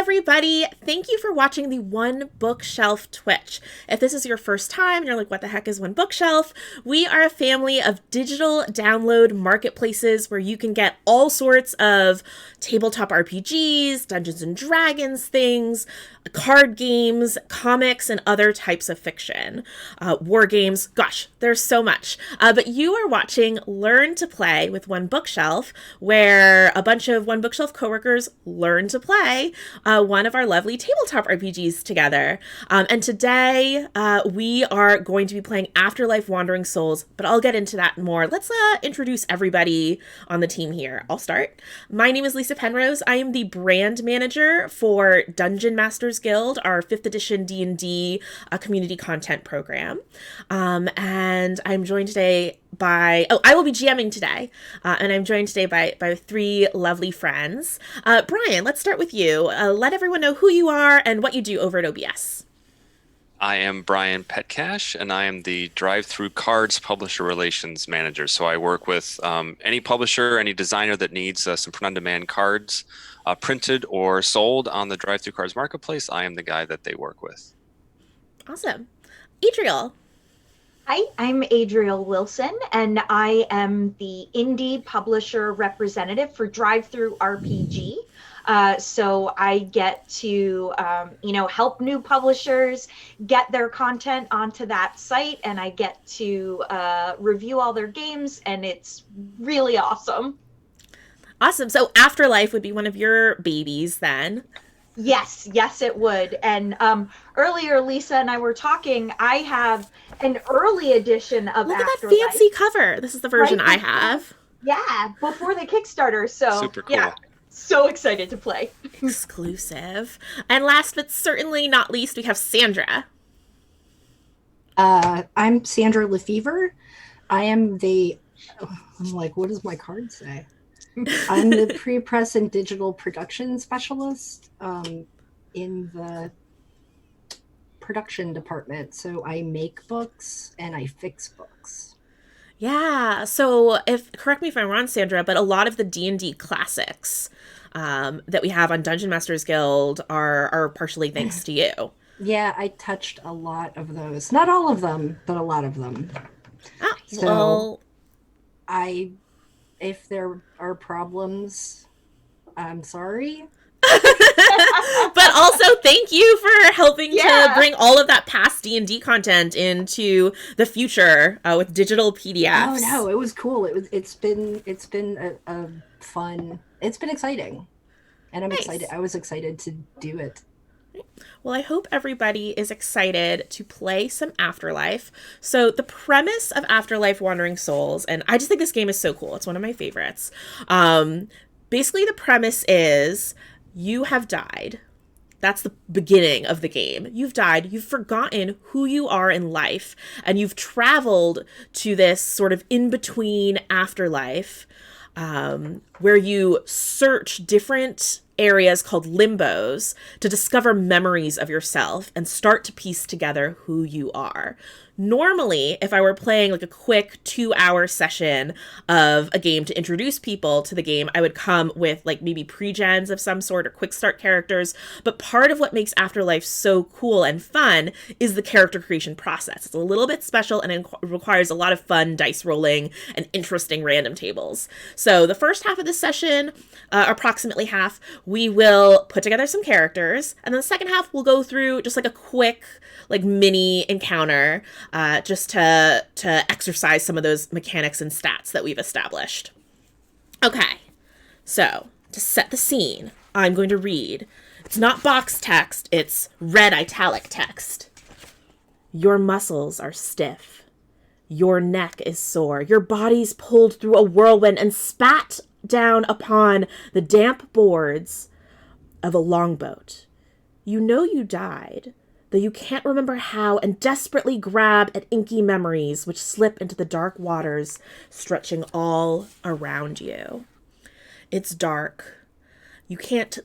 everybody. Thank you for watching the One Bookshelf Twitch. If this is your first time and you're like, what the heck is One Bookshelf? We are a family of digital download marketplaces where you can get all sorts of tabletop RPGs, Dungeons and Dragons things, card games, comics, and other types of fiction. War games, gosh, there's so much. But you are watching Learn to Play with One Bookshelf, where a bunch of One Bookshelf coworkers learn to play one of our lovely tabletop RPGs together. And today we are going to be playing Afterlife Wandering Souls, but I'll get into that more. Let's introduce everybody on the team here. I'll start. My name is Lysa Penrose. I am the brand manager for Dungeon Masters Guild, our 5th edition D&D community content program. And I'm joined today by, I will be GMing today, and I'm joined today by 3 lovely friends. Brian, let's start with you. Let everyone know who you are and what you do over at OBS. I am Brian Petkash, and I am the DriveThruCards Publisher Relations Manager. So I work with any publisher, any designer that needs some print-on-demand cards printed or sold on the DriveThruCards marketplace. I am the guy that they work with. Awesome. Adriel. Hi, I'm Adriel Wilson, and I am the indie publisher representative for DriveThruRPG. So I get to, help new publishers get their content onto that site, and I get to review all their games, and it's really awesome. Awesome. So Afterlife would be one of your babies then. Yes, it would. And earlier, Lysa and I were talking. I have an early edition of Look Afterlife. at that fancy cover. This is the version I have. Yeah, before the Kickstarter. So super cool. Yeah, so excited to play. Exclusive. And last but certainly not least, we have Sandra. I'm Sandra Lefever. I'm like, what does my card say? I'm the pre-press and digital production specialist in the production department. So I make books and I fix books. Yeah. So correct me if I'm wrong, Sandra, but a lot of the D&D classics that we have on Dungeon Masters Guild are partially thanks to you. Yeah, I touched a lot of those. Not all of them, but a lot of them. Oh, so well... If there are problems, I'm sorry. But also thank you for helping to bring all of that past D&D content into the future with digital PDFs. Oh no, it was cool. It's been a fun. It's been exciting, and I'm excited. I was excited to do it. Well, I hope everybody is excited to play some Afterlife. So the premise of Afterlife Wandering Souls, and I just think this game is so cool. It's one of my favorites. Basically, the premise is you have died. That's the beginning of the game. You've died. You've forgotten who you are in life, and you've traveled to this sort of in-between afterlife where you search different areas called limbos to discover memories of yourself and start to piece together who you are. Normally, if I were playing like a quick 2-hour session of a game to introduce people to the game, I would come with like maybe pre-gens of some sort or quick start characters. But part of what makes Afterlife so cool and fun is the character creation process. It's a little bit special and it requires a lot of fun dice rolling and interesting random tables. So the first half of the session, approximately half, we will put together some characters. And then the second half, we'll go through just like a quick like mini encounter just to exercise some of those mechanics and stats that we've established. Okay, so to set the scene, I'm going to read. It's not box text, it's red italic text. Your muscles are stiff. Your neck is sore. Your body's pulled through a whirlwind and spat down upon the damp boards of a longboat. You know you died, though you can't remember how, and desperately grab at inky memories which slip into the dark waters stretching all around you. It's dark.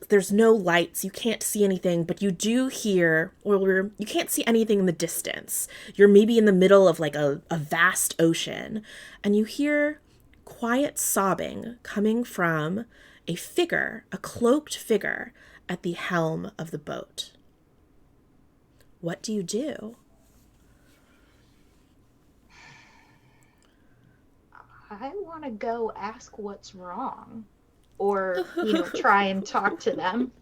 There's no lights, you can't see anything, but you do hear, or you can't see anything in the distance. You're maybe in the middle of like a vast ocean, and you hear quiet sobbing coming from a cloaked figure, at the helm of the boat. What do you do? I want to go ask what's wrong, or try and talk to them.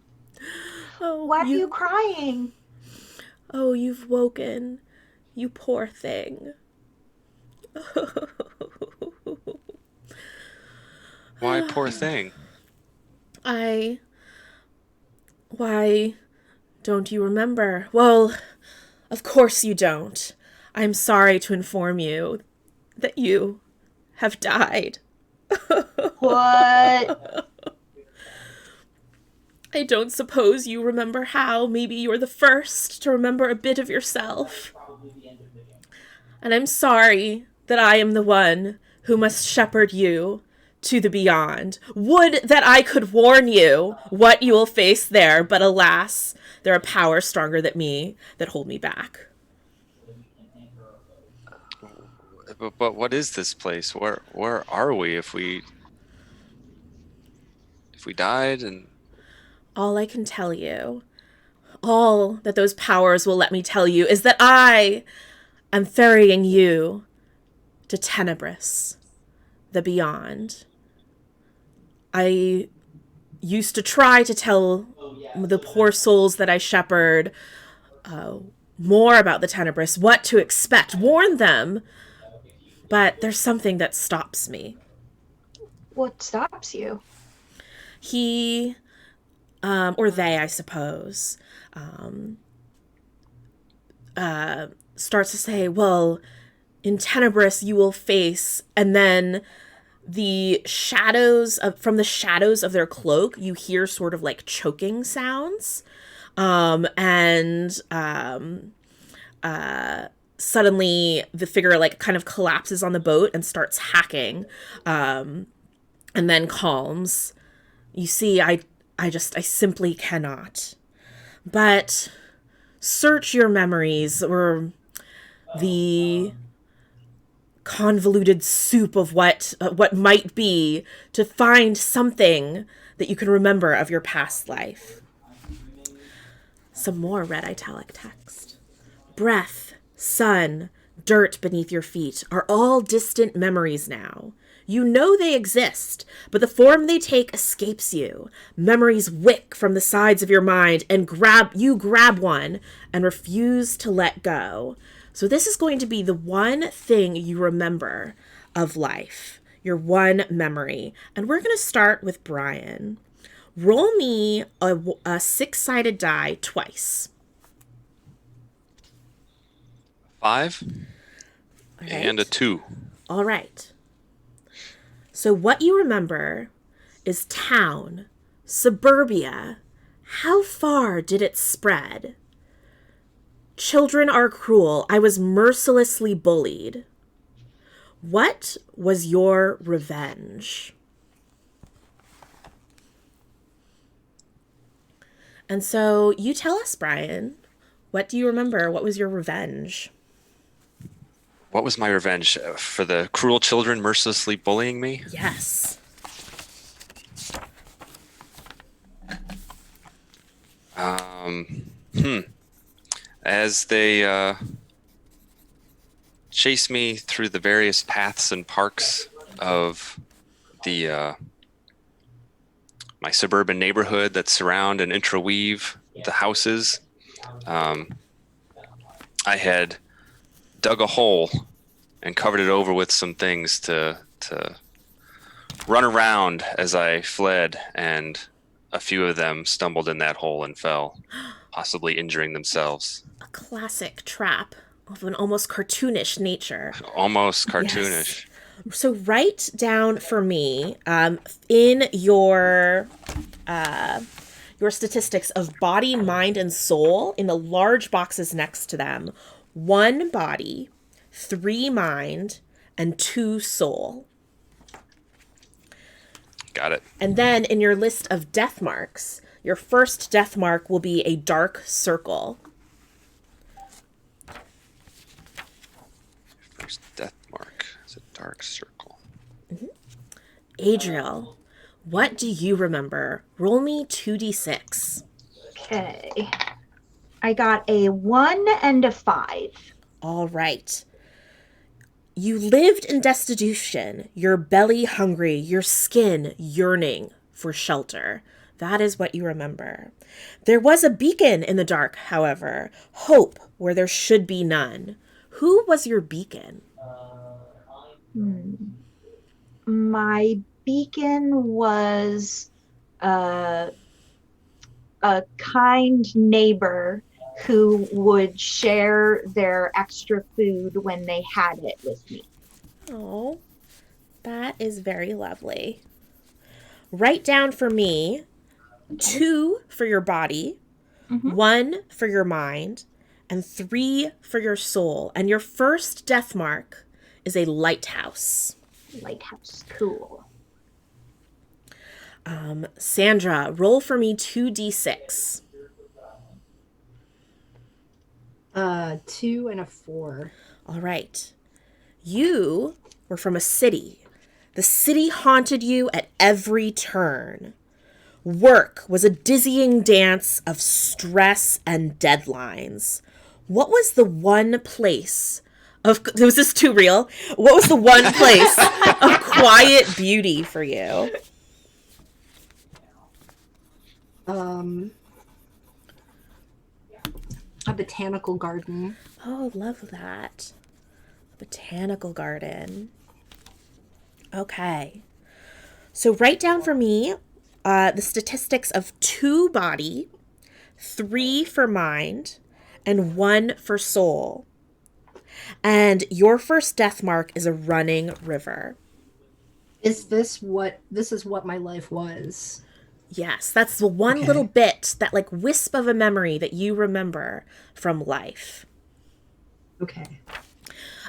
Oh, Why are you crying? Oh, you've woken, you poor thing. Why, poor thing? Why don't you remember? Well, of course you don't. I'm sorry to inform you that you have died. What? I don't suppose you remember how. Maybe you're the first to remember a bit of yourself. And I'm sorry that I am the one who must shepherd you to the beyond. Would that I could warn you what you will face there, but alas, there are powers stronger than me that hold me back. But what is this place? Where are we if we died? And All I can tell you, all that those powers will let me tell you, is that I am ferrying you to Tenebris, the beyond. I used to try to tell the poor souls that I shepherd more about the Tenebris, what to expect, warn them, but there's something that stops me. What stops you? He, or they, I suppose, starts to say, well, in Tenebris you will face, and then the shadows from the shadows of their cloak, you hear sort of like choking sounds, and suddenly the figure like kind of collapses on the boat and starts hacking, and then calms. You see, I simply cannot. But search your memories, or the convoluted soup of what might be, to find something that you can remember of your past life. Some more red italic text. Breath, sun, dirt beneath your feet are all distant memories now. You know they exist, but the form they take escapes you. Memories wick from the sides of your mind and you grab one and refuse to let go. So this is going to be the one thing you remember of life, your one memory. And we're going to start with Brian. Roll me a six-sided die twice. 5 All right. and a 2. All right. So what you remember is town, suburbia. How far did it spread? Children are cruel. I was mercilessly bullied. What was your revenge? And so you tell us, Brian, what do you remember? What was your revenge? What was my revenge for the cruel children mercilessly bullying me? Yes. As they chase me through the various paths and parks of the my suburban neighborhood that surround and interweave the houses, I had dug a hole and covered it over with some things to run around as I fled, and a few of them stumbled in that hole and fell, possibly injuring themselves. A classic trap of an almost cartoonish nature. Almost cartoonish. Yes. So write down for me in your statistics of body, mind, and soul, in the large boxes next to them, 1 body, 3 mind, and 2 soul. Got it. And then in your list of death marks, your first death mark will be a dark circle. First death mark is a dark circle. Mm-hmm. Adriel, what do you remember? Roll me 2d6. Okay. I got a 1 and a 5. All right. You lived in destitution, your belly hungry, your skin yearning for shelter. That is what you remember. There was a beacon in the dark, however, hope where there should be none. Who was your beacon? My beacon was a kind neighbor who would share their extra food when they had it with me. Oh, that is very lovely. Write down for me 2 for your body, 1 for your mind, and 3 for your soul. And your first death mark is a lighthouse. Lighthouse, cool. Sandra, roll for me 2d6. 2 and a 4. All right. You were from a city. The city haunted you at every turn. Work was a dizzying dance of stress and deadlines. What was the one place of... Was this too real? What was the one place of quiet beauty for you? A botanical garden. Oh, love that. Botanical garden. Okay. So write down for me the statistics of 2 body, 3 for mind, and 1 for soul. And your first death mark is a running river. Is this what my life was? Yes, that's the one little bit, that like wisp of a memory that you remember from life. Okay.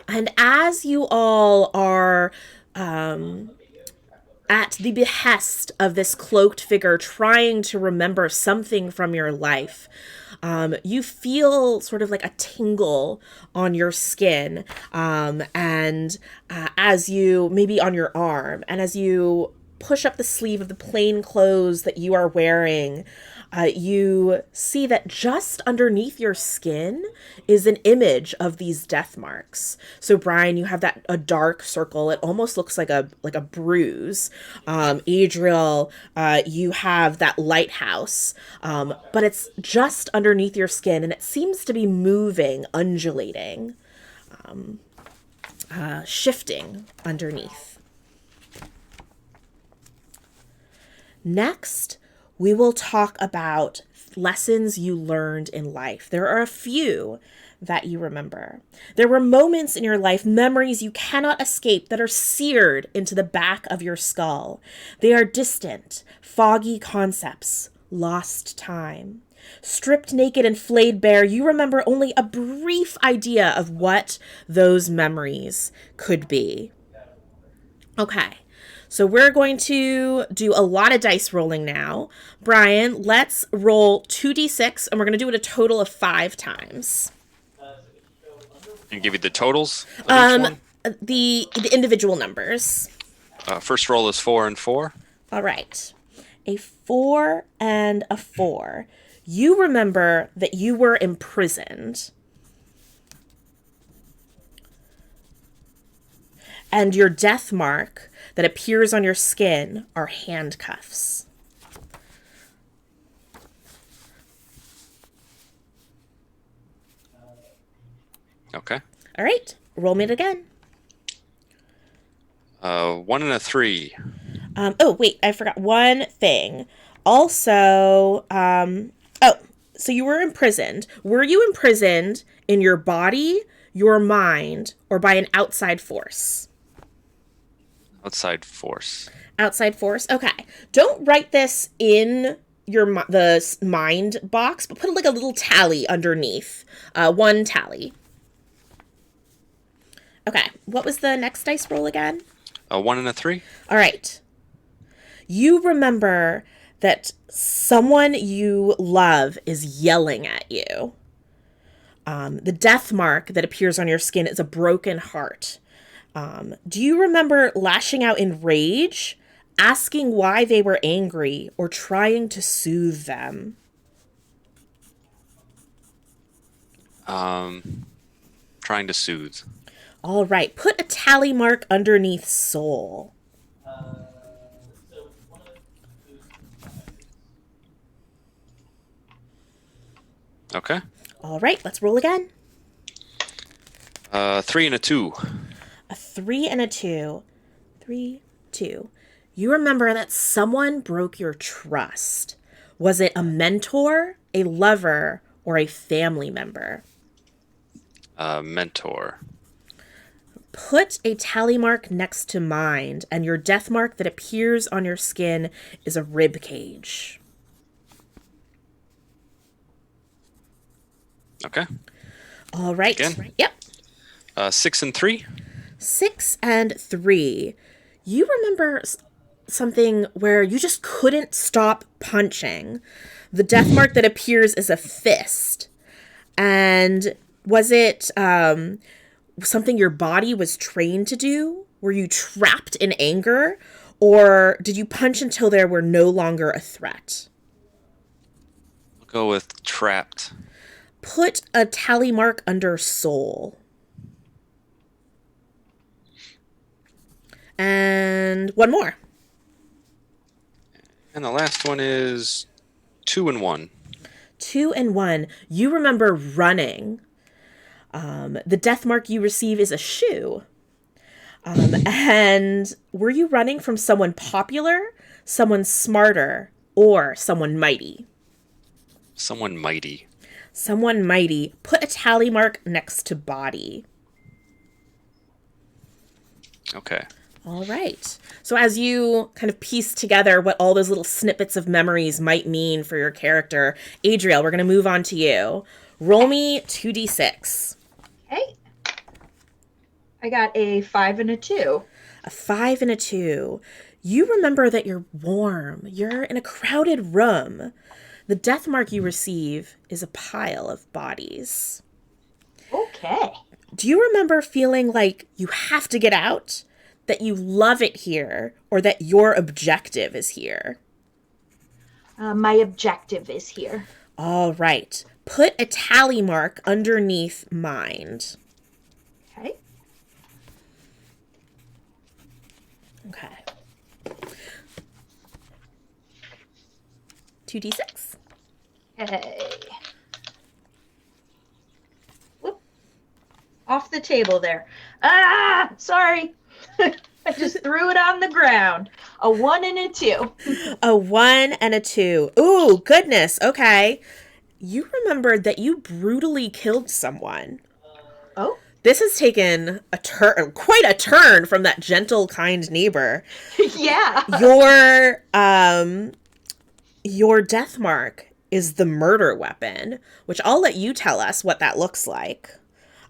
And as you all are at the behest of this cloaked figure trying to remember something from your life, you feel sort of like a tingle on your skin, and as you, maybe on your arm, and as you push up the sleeve of the plain clothes that you are wearing, you see that just underneath your skin is an image of these death marks. So Brian, you have a dark circle. It almost looks like a bruise. Adriel, you have that lighthouse, but it's just underneath your skin, and it seems to be moving, undulating, shifting underneath. Next, we will talk about lessons you learned in life. There are a few that you remember. There were moments in your life, memories you cannot escape, that are seared into the back of your skull. They are distant, foggy concepts, lost time. Stripped naked and flayed bare, you remember only a brief idea of what those memories could be. Okay. So we're going to do a lot of dice rolling now. Brian, let's roll 2d6, and we're going to do it a total of 5 times. And give you the totals of each one? The individual numbers. First roll is 4 and 4. All right. A 4 and a 4. You remember that you were imprisoned. And your death mark that appears on your skin are handcuffs. Okay. All right. Roll me it again. 1 and a 3. Oh, wait. I forgot one thing. Also, so you were imprisoned. Were you imprisoned in your body, your mind, or by an outside force? Outside force. Outside force? Okay. Don't write this in the mind box, but put like a little tally underneath. 1 tally. Okay. What was the next dice roll again? 1 and a 3. All right. You remember that someone you love is yelling at you. The death mark that appears on your skin is a broken heart. Do you remember lashing out in rage, asking why they were angry, or trying to soothe them? Trying to soothe. All right. Put a tally mark underneath soul. Okay. All right. Let's roll again. 3 and a 2. A 3 and a 2. 3, 2. You remember that someone broke your trust. Was it a mentor, a lover, or a family member? Mentor. Put a tally mark next to mind, and your death mark that appears on your skin is a rib cage. Okay. All right. Again? Yep. 6 and 3. 6 and 3. You remember something where you just couldn't stop punching. The death mark that appears is a fist. And was it something your body was trained to do? Were you trapped in anger? Or did you punch until there were no longer a threat? We'll go with trapped. Put a tally mark under soul. And one more. And the last one is 2 and 1. 2 and 1. You remember running. The death mark you receive is a shoe. And were you running from someone popular, someone smarter, or someone mighty? Someone mighty. Someone mighty. Put a tally mark next to body. Okay. All right. So as you kind of piece together what all those little snippets of memories might mean for your character, Adriel, we're going to move on to you. Roll me 2d6. Okay. I got a 5 and a 2. A 5 and a 2. You remember that you're warm. You're in a crowded room. The death mark you receive is a pile of bodies. Okay. Do you remember feeling like you have to get out? That you love it here? Or that your objective is here? My objective is here. All right. Put a tally mark underneath mind. Okay. Okay. 2d6. Okay. Whoop. Off the table there. Ah! Sorry. I just threw it on the ground. A 1 and a 2. A 1 and a 2. Ooh, goodness. Okay. You remembered that you brutally killed someone. Oh? This has taken a turn, quite a turn from that gentle, kind neighbor. Yeah. Your death mark is the murder weapon, which I'll let you tell us what that looks like.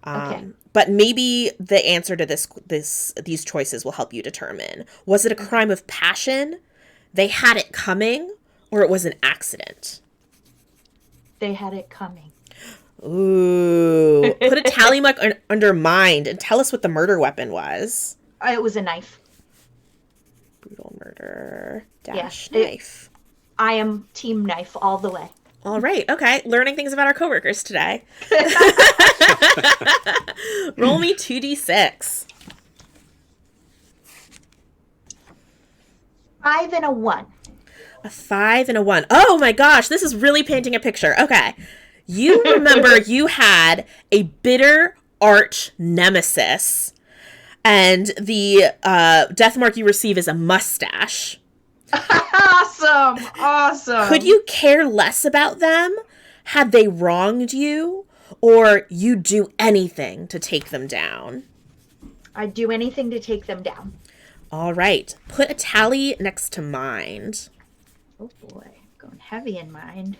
Okay. But maybe the answer to these choices will help you determine. Was it a crime of passion? They had it coming? Or it was an accident? They had it coming. Ooh. Put a tally mark under mind and tell us what the murder weapon was. It was a knife. Brutal murder Yes, knife. I am team knife all the way. All right. Okay. Learning things about our coworkers today. Roll me 2d6. 5 and a 1. A 5 and a 1. Oh my gosh. This is really painting a picture. Okay. You remember you had a bitter arch nemesis, and the death mark you receive is a mustache. Awesome. Could you care less about them? Had they wronged you? Or you do anything to take them down? I'd do anything to take them down. All right. Put a tally next to mind. Oh boy, going heavy in mind.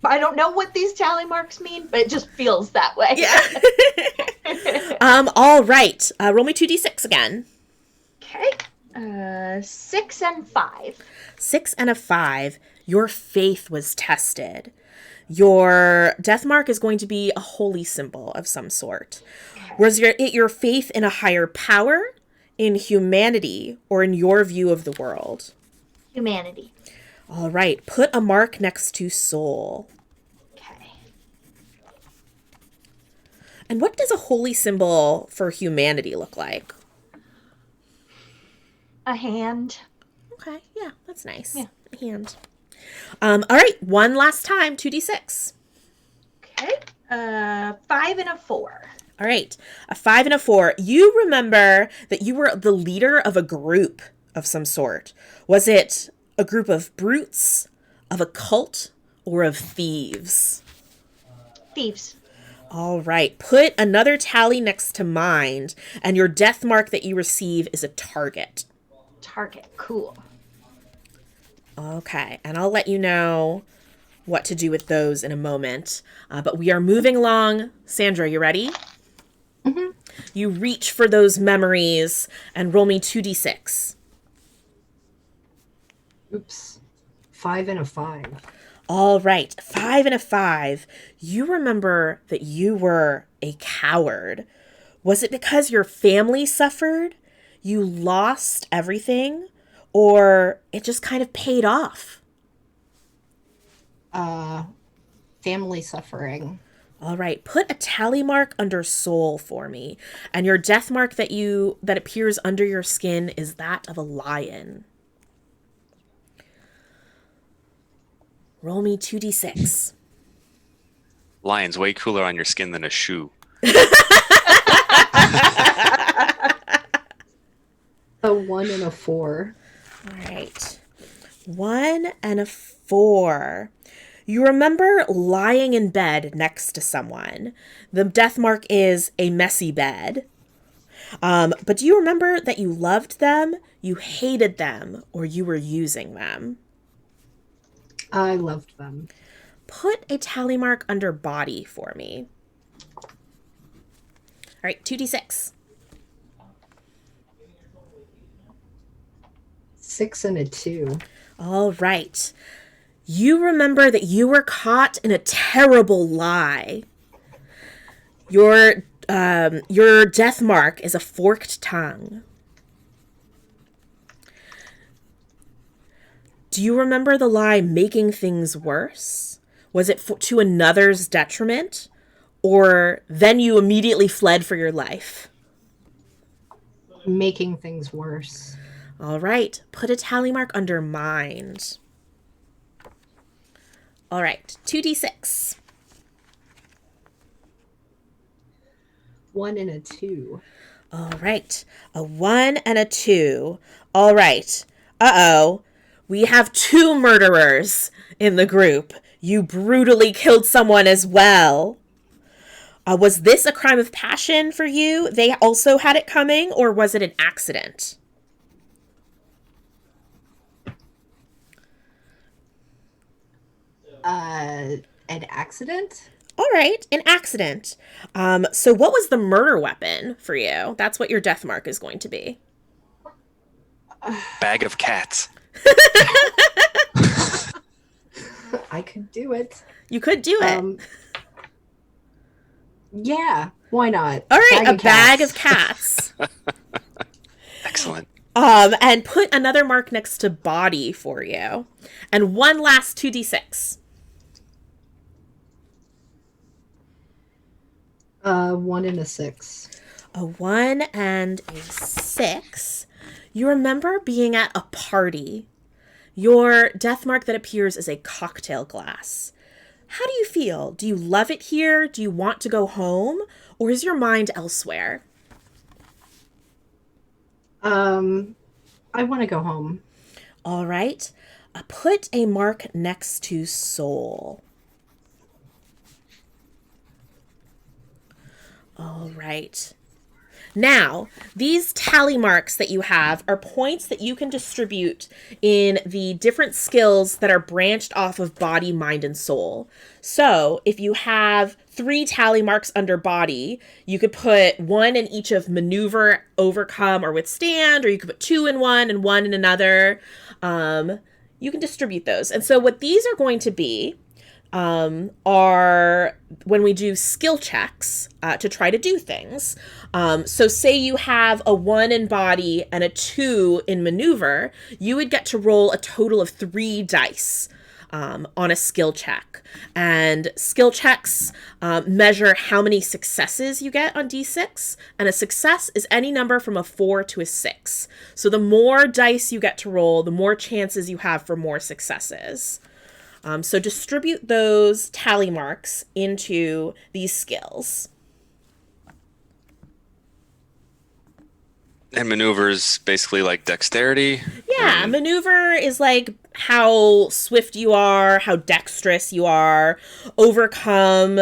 I don't know what these tally marks mean, but it just feels that way. Yeah. All right. Roll me 2d6 again. Okay. 6 and 5. 6 and a 5. Your faith was tested. Your death mark is going to be a holy symbol of some sort. Was your faith in a higher power, in humanity, or in your view of the world? Humanity. All right. Put a mark next to soul. Okay. And what does a holy symbol for humanity look like? A hand. Okay, yeah, that's nice. Yeah. A hand. All right, one last time, 2d6. Okay. 5 and a 4. All right, a 5 and a 4. You remember that you were the leader of a group of some sort. Was it a group of brutes, of a cult, or of thieves? Thieves. All right, put another tally next to mind, and your death mark that you receive is a target. Target. Cool. Okay, and I'll let you know what to do with those in a moment. But we are moving along. Sandra, you ready? Mm-hmm. You reach for those memories and roll me 2d6. Oops. 5 and a 5. All right, 5 and a 5. You remember that you were a coward. Was it because your family suffered? You lost everything? Or it just kind of paid off? Family suffering. All right, put a tally mark under soul for me. And your death mark that appears under your skin is that of a lion. Roll me 2d6. Lion's way cooler on your skin than a shoe. A 1 and a 4. All right. 1 and a 4. You remember lying in bed next to someone. The death mark is a messy bed. But do you remember that you loved them, you hated them, or you were using them? I loved them. Put a tally mark under body for me. All right, 2d6. 6 and a 2. All right. You remember that you were caught in a terrible lie. Your death mark is a forked tongue. Do you remember the lie making things worse? Was it to another's detriment? Or then you immediately fled for your life? Making things worse. All right. Put a tally mark under mind. All right. 2d6. 1 and a 2. All right. A 1 and a 2. All right. Uh-oh. We have 2 murderers in the group. You brutally killed someone as well. Was this a crime of passion for you? They also had it coming, or was it an accident? An accident? All right, an accident. So what was the murder weapon for you? That's what your death mark is going to be. Bag of cats. I could do it. You could do it. Yeah, why not? All right, a bag of cats. Excellent. And put another mark next to body for you. And one last 2d6. 1 and a 6. A 1 and a 6. You remember being at a party. Your death mark that appears is a cocktail glass. How do you feel? Do you love it here? Do you want to go home? Or is your mind elsewhere? I want to go home. All right. Put a mark next to soul. All right. Now, these tally marks that you have are points that you can distribute in the different skills that are branched off of body, mind, and soul. So if you have 3 tally marks under body, you could put 1 in each of maneuver, overcome, or withstand, or you could put 2 in one and 1 in another. You can distribute those. And so what these are going to be are when we do skill checks to try to do things. So say you have a 1 in body and a 2 in maneuver, you would get to roll a total of 3 dice. on a skill check. And skill checks measure how many successes you get on D6. And a success is any number from a 4 to a 6. So the more dice you get to roll, the more chances you have for more successes. So distribute those tally marks into these skills. And maneuvers basically like dexterity? Yeah, maneuver is like how swift you are, how dexterous you are. Overcome,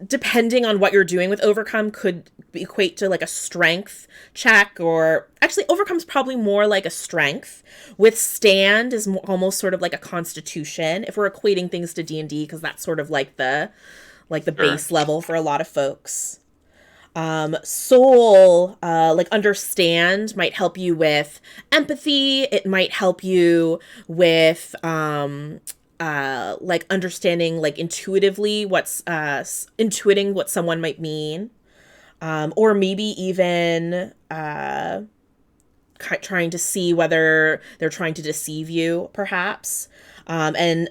depending on what you're doing with overcome, could equate to like a strength check, or actually overcome's probably more like a strength. Withstand is almost sort of like a constitution if we're equating things to D&D, because that's sort of like the base level for a lot of folks. Soul, like understand, might help you with empathy. It might help you with, like understanding, like intuitively intuiting what someone might mean. Or maybe even, trying to see whether they're trying to deceive you, perhaps. Then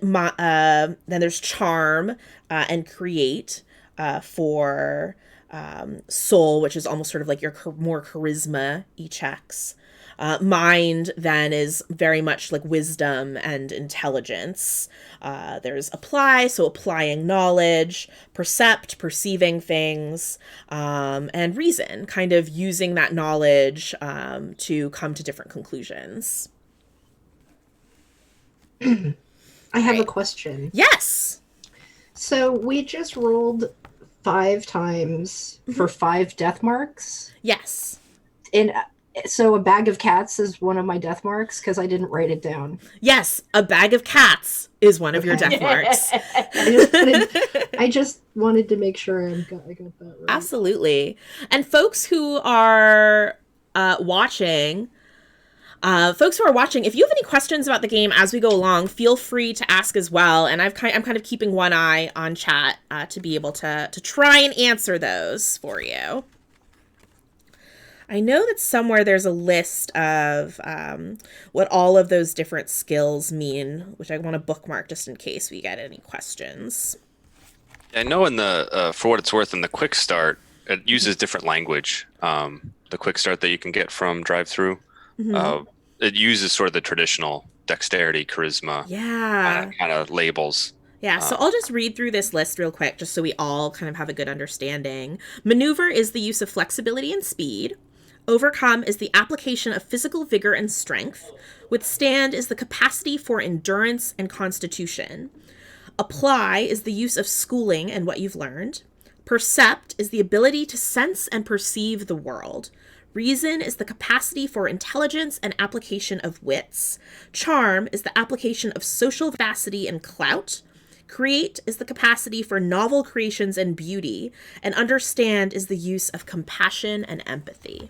there's charm, and create, for, soul, which is almost sort of like your more charisma-y checks. Mind then is very much like wisdom and intelligence. There's apply, so applying knowledge, percept, perceiving things, and reason, kind of using that knowledge to come to different conclusions. I have a question. Yes. So we just rolled 5 times for 5 death marks. Yes. And so a bag of cats is one of my death marks because I didn't write it down. Yes, a bag of cats is one of your death marks. I just wanted to make sure I got that right. Absolutely. And folks who are watching, if you have any questions about the game as we go along, feel free to ask as well. And I'm kind of keeping one eye on chat to be able to try and answer those for you. I know that somewhere there's a list of what all of those different skills mean, which I want to bookmark just in case we get any questions. I know in the, for what it's worth, in the quick start, it uses different language. The quick start that you can get from DriveThru. Mm-hmm. It uses sort of the traditional dexterity, charisma, kind of labels. Yeah, so I'll just read through this list real quick just so we all kind of have a good understanding. Maneuver is the use of flexibility and speed. Overcome is the application of physical vigor and strength. Withstand is the capacity for endurance and constitution. Apply is the use of schooling and what you've learned. Percept is the ability to sense and perceive the world. Reason is the capacity for intelligence and application of wits. Charm is the application of social vivacity and clout. Create is the capacity for novel creations and beauty. And understand is the use of compassion and empathy.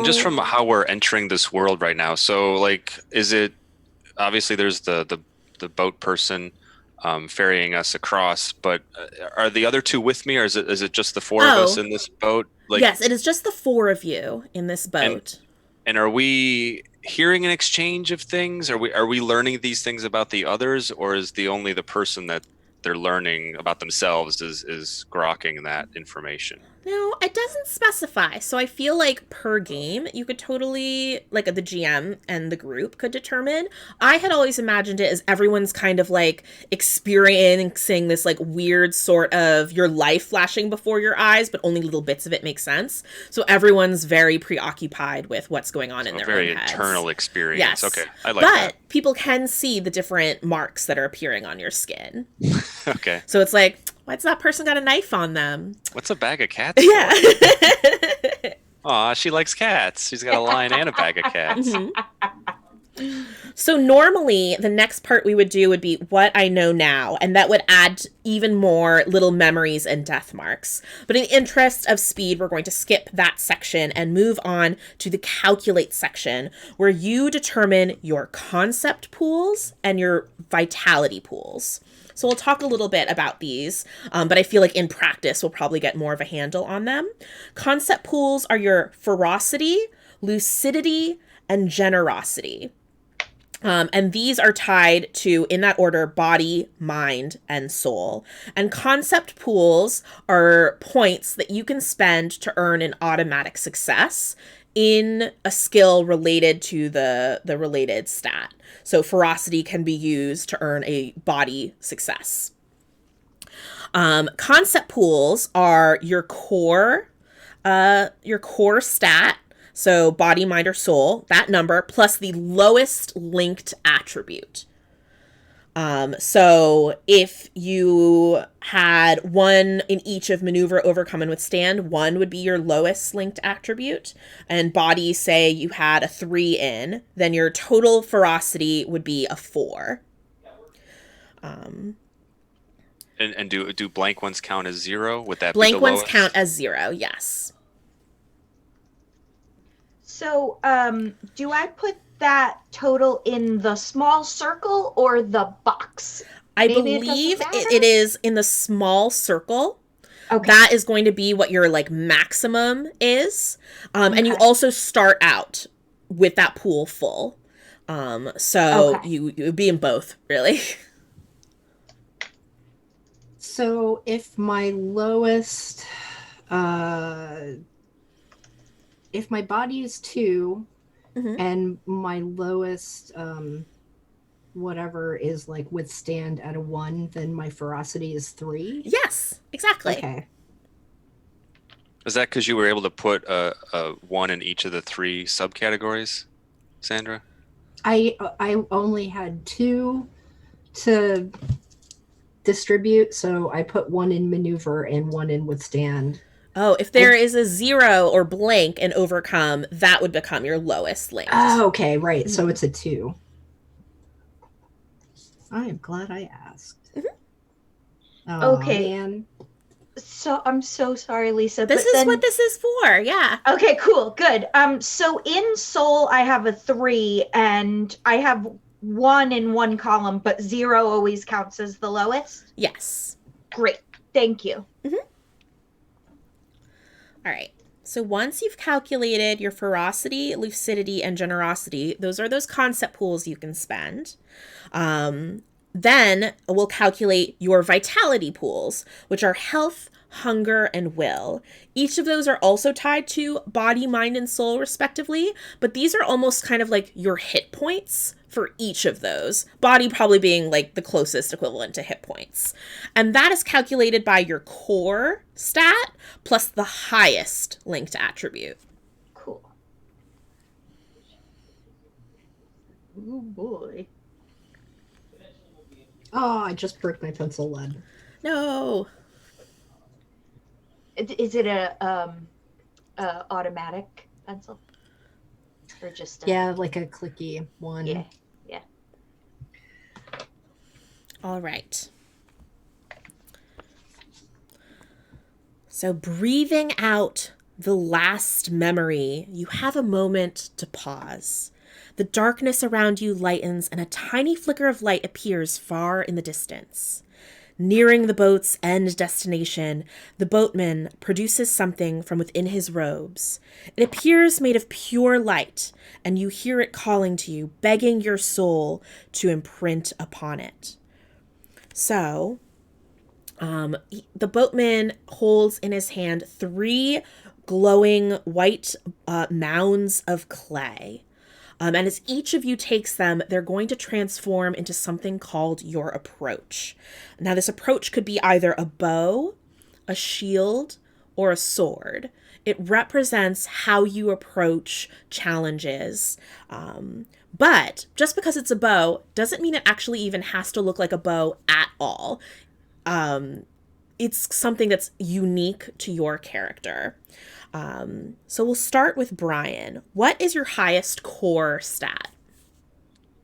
Just from how we're entering this world right now, so like, is it obviously there's the boat person ferrying us across, but are the other 2 with me, or is it just the 4 of us in this boat? Like, yes, it is just the 4 of you in this boat. And are we hearing an exchange of things? Are we learning these things about the others, or is only the person that they're learning about themselves is grokking that information? No, it doesn't specify. So I feel like per game, you could totally, like the GM and the group could determine. I had always imagined it as everyone's kind of like experiencing this like weird sort of your life flashing before your eyes, but only little bits of it make sense. So everyone's very preoccupied with what's going on in their very own heads. Internal experience. Yes. Okay, I like that. But people can see the different marks that are appearing on your skin. Okay. So it's like, why's that person got a knife on them? What's a bag of cats? Yeah. Aw, she likes cats. She's got a lion and a bag of cats. Mm-hmm. So normally the next part we would do would be what I know now, and that would add even more little memories and death marks. But in the interest of speed, we're going to skip that section and move on to the calculate section, where you determine your concept pools and your vitality pools. So we'll talk a little bit about these, but I feel like in practice, we'll probably get more of a handle on them. Concept pools are your ferocity, lucidity, and generosity. And these are tied to, in that order, body, mind, and soul. And concept pools are points that you can spend to earn an automatic success in a skill related to the related stat. So ferocity can be used to earn a body success. Concept pools are your core stat. So body, mind, or soul, that number, plus the lowest linked attribute. So if you had 1 in each of maneuver, overcome, and withstand, 1 would be your lowest linked attribute. And body, say you had a 3 in, then your total ferocity would be a 4. And do blank ones count as 0? Would that blank be the ones lowest? count as 0, yes. So, do I put that total in the small circle or the box? I Maybe believe it doesn't matter? it is in the small circle. Okay. That is going to be what your like maximum is. And you Okay. also start out with that pool full. So Okay. you would be in both, really. So if my lowest, if my body is 2 Mhm. and my lowest, whatever is like withstand at a 1, then my ferocity is 3. Yes, exactly. Okay. Is that because you were able to put a 1 in each of the 3 subcategories, Sandra? I only had 2 to distribute, so I put 1 in maneuver and 1 in withstand. Oh, if there is a 0 or blank in overcome, that would become your lowest linked. Oh, okay, right. So it's a 2. I am glad I asked. Mhm. Oh, Okay. man. So I'm so sorry, Lisa. This but is then... what this is for, yeah. Okay, cool, good. So in soul, I have a 3, and I have 1 in one column, but 0 always counts as the lowest. Yes. Great, thank you. All right. So once you've calculated your ferocity, lucidity, and generosity, those are those concept pools you can spend. Then we'll calculate your vitality pools, which are health, hunger, and will. Each of those are also tied to body, mind, and soul, respectively, but these are almost kind of like your hit points for each of those. Body probably being like the closest equivalent to hit points. And that is calculated by your core stat plus the highest linked attribute. Cool. Oh boy. Oh, I just broke my pencil lead. No. Is it a automatic pencil? Or just Yeah, like a clicky one. Yeah. All right. So breathing out the last memory, you have a moment to pause. The darkness around you lightens and a tiny flicker of light appears far in the distance. Nearing the boat's end destination, the boatman produces something from within his robes. It appears made of pure light, and you hear it calling to you, begging your soul to imprint upon it. So, the boatman holds in his hand 3 glowing white mounds of clay. And as each of you takes them, they're going to transform into something called your approach. Now, this approach could be either a bow, a shield, or a sword. It represents how you approach challenges. But just because it's a bow doesn't mean it actually even has to look like a bow at all. It's something that's unique to your character. So we'll start with Brian. What is your highest core stat?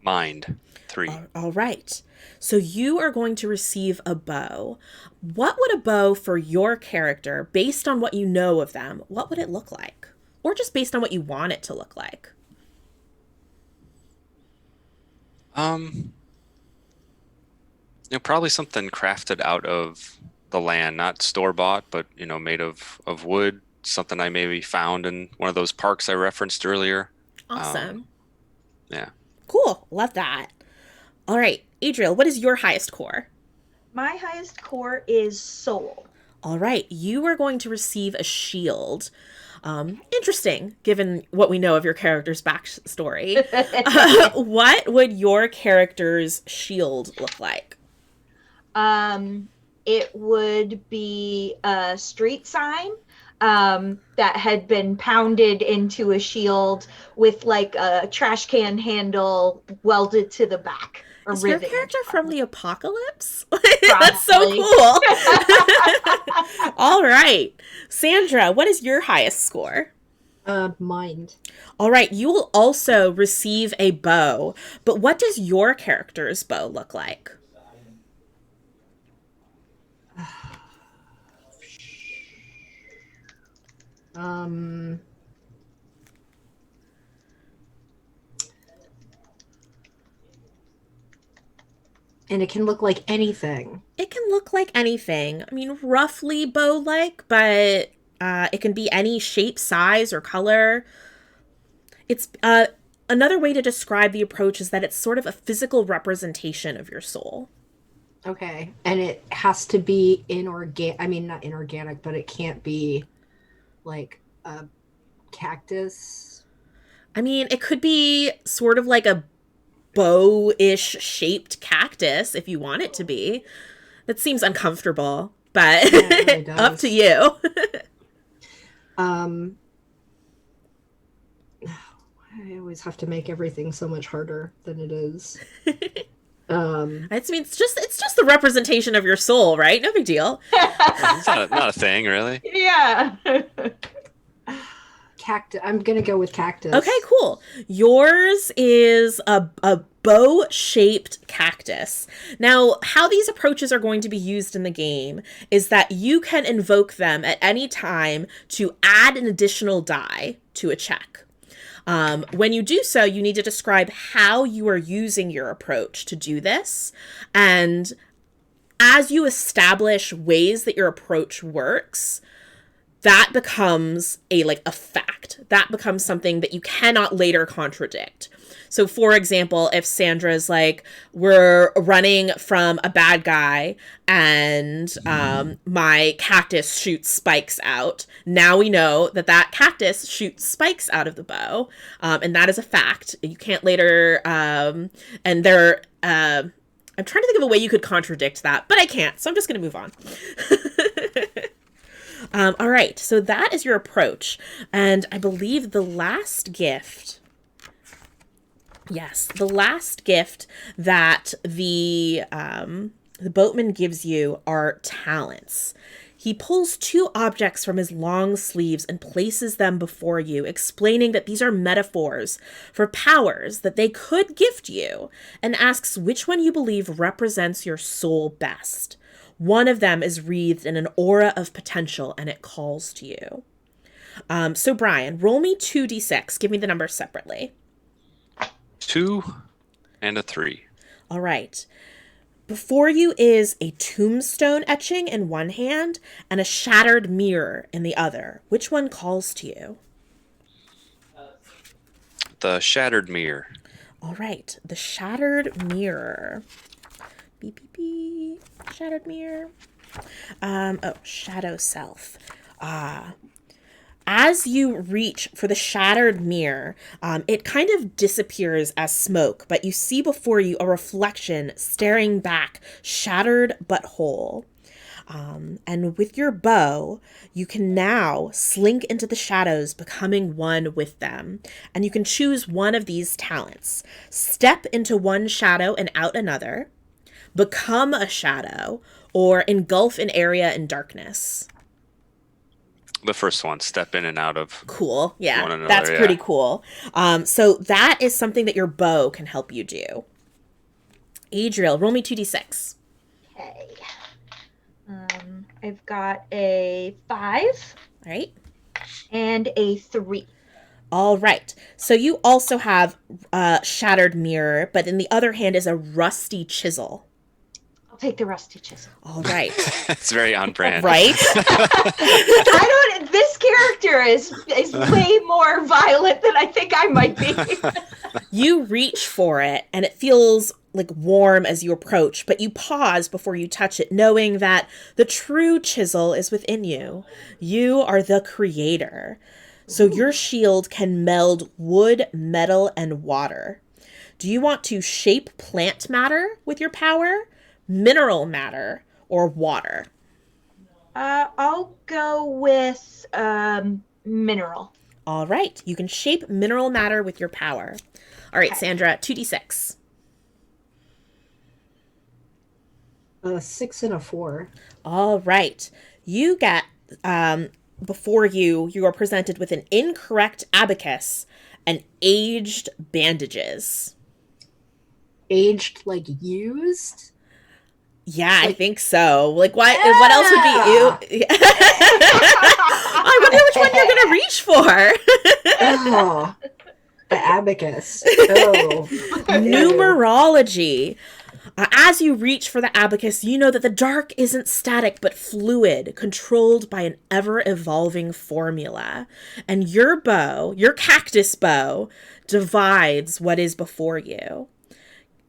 Mind, 3. All right. So you are going to receive a bow. What would a bow for your character, based on what you know of them, what would it look like? Or just based on what you want it to look like? Probably something crafted out of the land, not store-bought, but, made of wood, something I maybe found in one of those parks I referenced earlier. Awesome. Yeah. Cool. Love that. All right, Adriel, what is your highest core? My highest core is soul. All right, you are going to receive a shield. Interesting, given what we know of your character's backstory. What would your character's shield look like? It would be a street sign that had been pounded into a shield with like a trash can handle welded to the back. Is your character from the apocalypse? Probably. That's so cool. All right. Sandra, what is your highest score? Mind. All right. You will also receive a bow. But what does your character's bow look like? And it can look like anything. It can look like anything. I mean, roughly bow-like, but it can be any shape, size, or color. It's another way to describe the approach is that it's sort of a physical representation of your soul. Okay. And it has to be inorganic. I mean, not inorganic, but it can't be like a cactus. I mean, it could be sort of like a bow-ish shaped cactus if you want it to be. That seems uncomfortable, but Yeah, it really does. up to you. I always have to make everything so much harder than it is. I mean, it's just the representation of your soul, right? No big deal. It's not a thing, really. Yeah. Cactus. I'm gonna go with cactus. Okay, cool. Yours is a bow-shaped cactus. Now, how these approaches are going to be used in the game is that you can invoke them at any time to add an additional die to a check. When you do so, you need to describe how you are using your approach to do this. And as you establish ways that your approach works, that becomes a fact. That becomes something that you cannot later contradict. So, for example, if Sandra's like, we're running from a bad guy and my cactus shoots spikes out, now we know that that cactus shoots spikes out of the bow. And that is a fact. You can't later, I'm trying to think of a way you could contradict that, but I can't. So I'm just going to move on. All right, so that is your approach. And I believe the last gift... Yes, the last gift that the boatman gives you are talents. He pulls 2 objects from his long sleeves and places them before you, explaining that these are metaphors for powers that they could gift you, and asks which one you believe represents your soul best. One of them is wreathed in an aura of potential, and it calls to you. So, Brian, roll me 2d6. Give me the numbers separately. 2 and a 3. All right. Before you is a tombstone etching in one hand and a shattered mirror in the other. Which one calls to you? The shattered mirror. All right. The shattered mirror. Beep, beep, beep. Shattered mirror. Shadow self. As you reach for the shattered mirror, it kind of disappears as smoke, but you see before you a reflection staring back, shattered but whole. And with your bow, you can now slink into the shadows, becoming one with them. And you can choose one of these talents. Step into one shadow and out another, become a shadow, or engulf an area in darkness. The first one, step in and out of. Cool. Yeah, one another, that's pretty cool. So that is something that your bow can help you do. Adriel, roll me 2d6. Okay. I've got a 5. All right. And a 3. All right. So you also have a shattered mirror, but in the other hand is a rusty chisel. I'll take the rusty chisel. All right. It's very on brand. Right? This character is way more violent than I think I might be. You reach for it, and it feels like warm as you approach, but you pause before you touch it, knowing that the true chisel is within you. You are the creator. So your shield can meld wood, metal, and water. Do you want to shape plant matter with your power, mineral matter, or water? I'll go with mineral. All right. You can shape mineral matter with your power. All right, Sandra, 2d6. A 6 and a 4. All right. You get, before you are presented with an incorrect abacus and aged bandages. Aged, like used? Yeah, I think so. Like, what else would be you? I wonder which one you're going to reach for. Oh, the abacus. Oh. Numerology. As you reach for the abacus, you know that the dark isn't static but fluid, controlled by an ever-evolving formula. And your bow, your cactus bow, divides what is before you.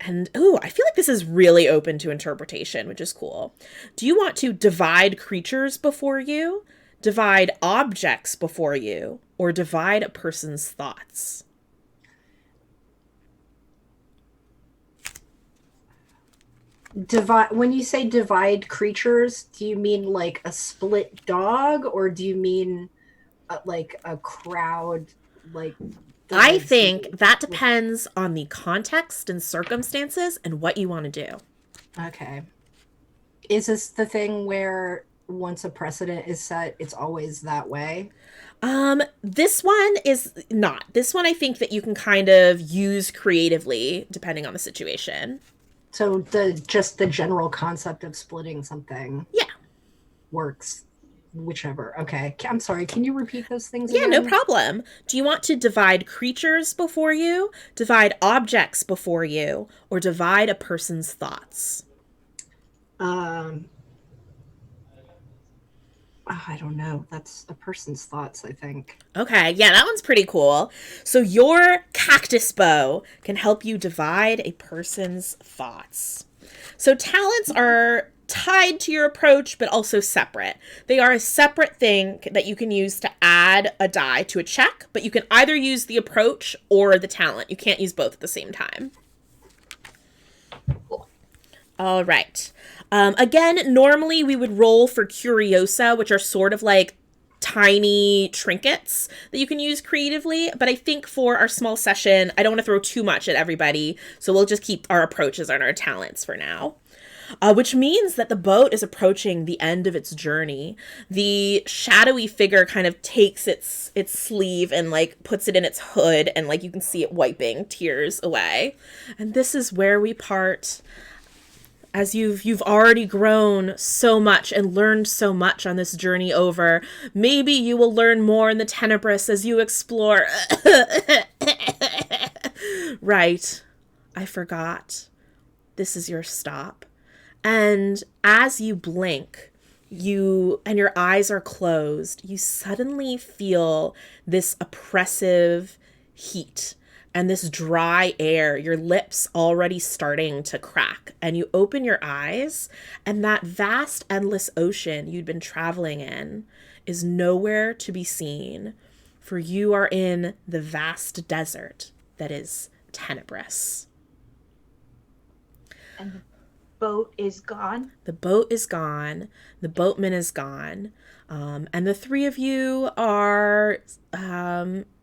And, I feel like this is really open to interpretation, which is cool. Do you want to divide creatures before you, divide objects before you, or divide a person's thoughts? When you say divide creatures, do you mean like a split dog, or do you mean like a crowd? Like, I think that depends on the context and circumstances and what you want to do. Okay. Is this the thing where once a precedent is set, it's always that way? This one is not. This one I think that you can kind of use creatively depending on the situation. So just the general concept of splitting something, works, whichever. Okay, I'm sorry. Can you repeat those things again? Yeah, no problem. Do you want to divide creatures before you, divide objects before you, or divide a person's thoughts? I don't know. That's a person's thoughts, I think. Okay, yeah, that one's pretty cool. So your cactus bow can help you divide a person's thoughts. So talents are tied to your approach, but also separate. They are a separate thing that you can use to add a die to a check, but you can either use the approach or the talent. You can't use both at the same time. Cool. All right. Again, normally we would roll for Curiosa, which are sort of like tiny trinkets that you can use creatively. But I think for our small session, I don't want to throw too much at everybody. So we'll just keep our approaches and our talents for now. Which means that the boat is approaching the end of its journey. The shadowy figure kind of takes its sleeve and like puts it in its hood, and like you can see it wiping tears away. And this is where we part. As you've already grown so much and learned so much on this journey over, maybe you will learn more in the Tenebris as you explore. Right. I forgot. This is your stop. And as you blink, and your eyes are closed, you suddenly feel this oppressive heat and this dry air, your lips already starting to crack. And you open your eyes, and that vast, endless ocean you'd been traveling in is nowhere to be seen, for you are in the vast desert that is Tenebris. And the boat is gone? The boat is gone. The boatman is gone. And the three of you are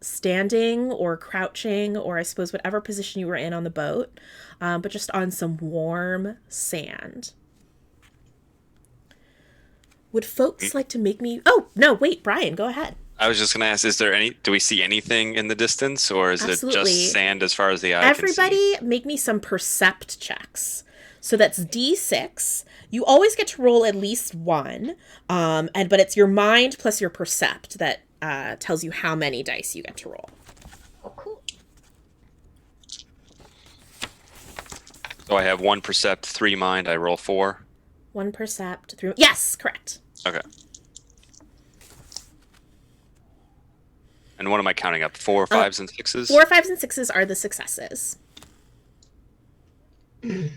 standing or crouching, or I suppose whatever position you were in on the boat, but just on some warm sand. Would folks like to make me... Oh, no, wait, Brian, go ahead. I was just going to ask, do we see anything in the distance, or is Absolutely. it just sand as far as the eye can see? Everybody make me some percept checks. So that's D6. You always get to roll at least one, but it's your mind plus your percept that tells you how many dice you get to roll. Oh, cool. So I have 1 percept, 3 mind. I roll 4. 1 percept, 3... Yes, correct. Okay. And what am I counting up? 4, 5s, and 6s? 4, 5s, and 6s are the successes. I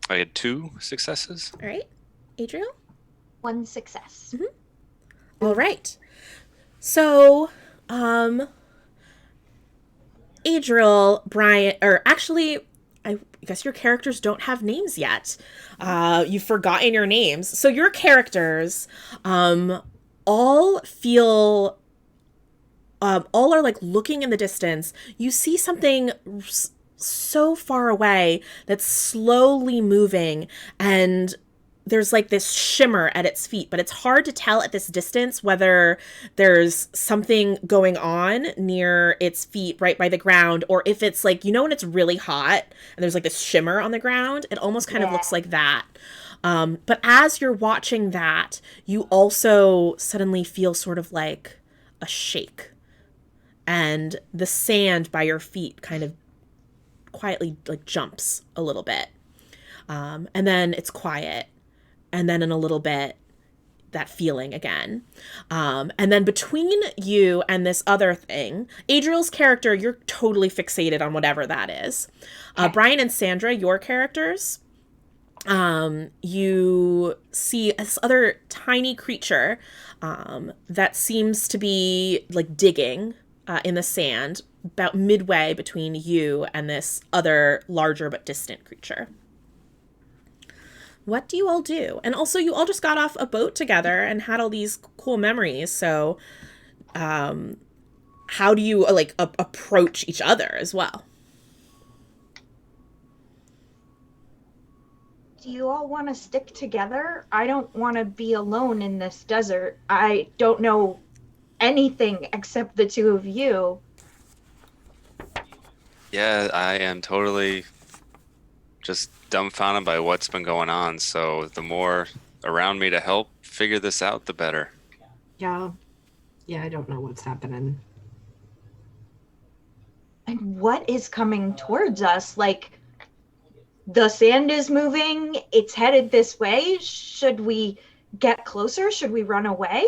had 2 successes. All right. Adriel? 1 success. All right. So, Adriel, Brian, or actually, I guess your characters don't have names yet. You've forgotten your names. So your characters, all feel, all are like looking in the distance. You see something so far away that's slowly moving, and there's like this shimmer at its feet, but it's hard to tell at this distance whether there's something going on near its feet right by the ground, or if it's like, you know, when it's really hot and there's like this shimmer on the ground, it almost kind of looks like that. But as you're watching that, you also suddenly feel sort of like a shake, and the sand by your feet kind of quietly like jumps a little bit. And then it's quiet. And then in a little bit, that feeling again. And then between you and this other thing, Adriel's character, you're totally fixated on whatever that is. Brian and Sandra, your characters, you see this other tiny creature that seems to be like digging in the sand about midway between you and this other larger but distant creature. What do you all do? And also, you all just got off a boat together and had all these cool memories. So, how do you like approach each other as well? Do you all want to stick together? I don't want to be alone in this desert. I don't know anything except the two of you. Yeah, I am totally just dumbfounded by what's been going on. So the more around me to help figure this out, the better. Yeah, I don't know what's happening. And what is coming towards us? Like, the sand is moving. It's headed this way. Should we get closer? Should we run away?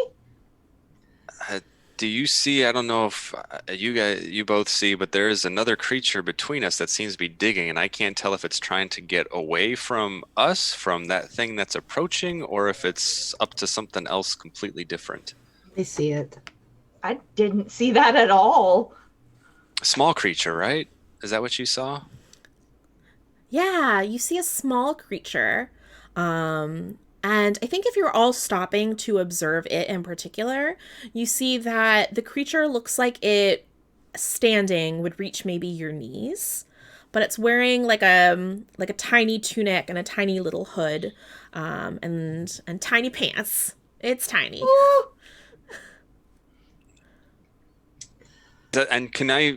Do you see, I don't know if you both see, but there is another creature between us that seems to be digging, and I can't tell if it's trying to get away from us, from that thing that's approaching, or if it's up to something else completely different. I see it. I didn't see that at all. A small creature, right? Is that what you saw? Yeah, you see a small creature. And I think if you're all stopping to observe it in particular, you see that the creature looks like it standing would reach maybe your knees, but it's wearing like a tiny tunic and a tiny little hood, and tiny pants. It's tiny. And can I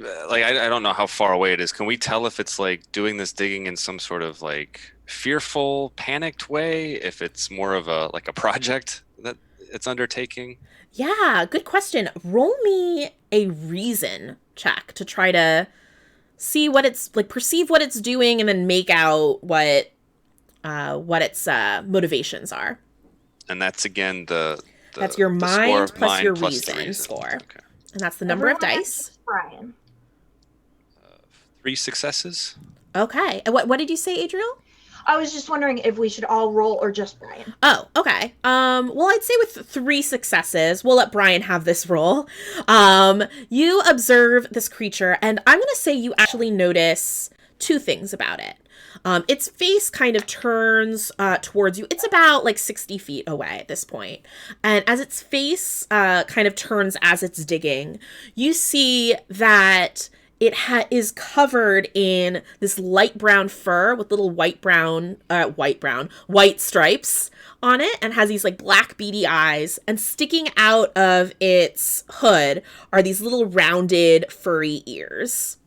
don't know how far away it is. Can we tell if it's like doing this digging in some sort of like fearful, panicked way, if it's more of a like a project that it's undertaking? Yeah, good question. Roll me a reason check to try to see what it's like, perceive what it's doing, and then make out what its motivations are. And that's again that's your mind plus your plus reason score. Okay. And that's the number of Everyone dice. Brian. 3 successes. Okay. And what did you say, Adriel? I was just wondering if we should all roll or just Brian. Oh, okay. Well, I'd say with 3 successes, we'll let Brian have this roll. You observe this creature, and I'm going to say you actually notice 2 things about it. Its face kind of turns towards you. It's about like 60 feet away at this point. And as its face kind of turns as it's digging, you see that it is covered in this light brown fur with little white stripes on it, and has these like black beady eyes, and sticking out of its hood are these little rounded furry ears.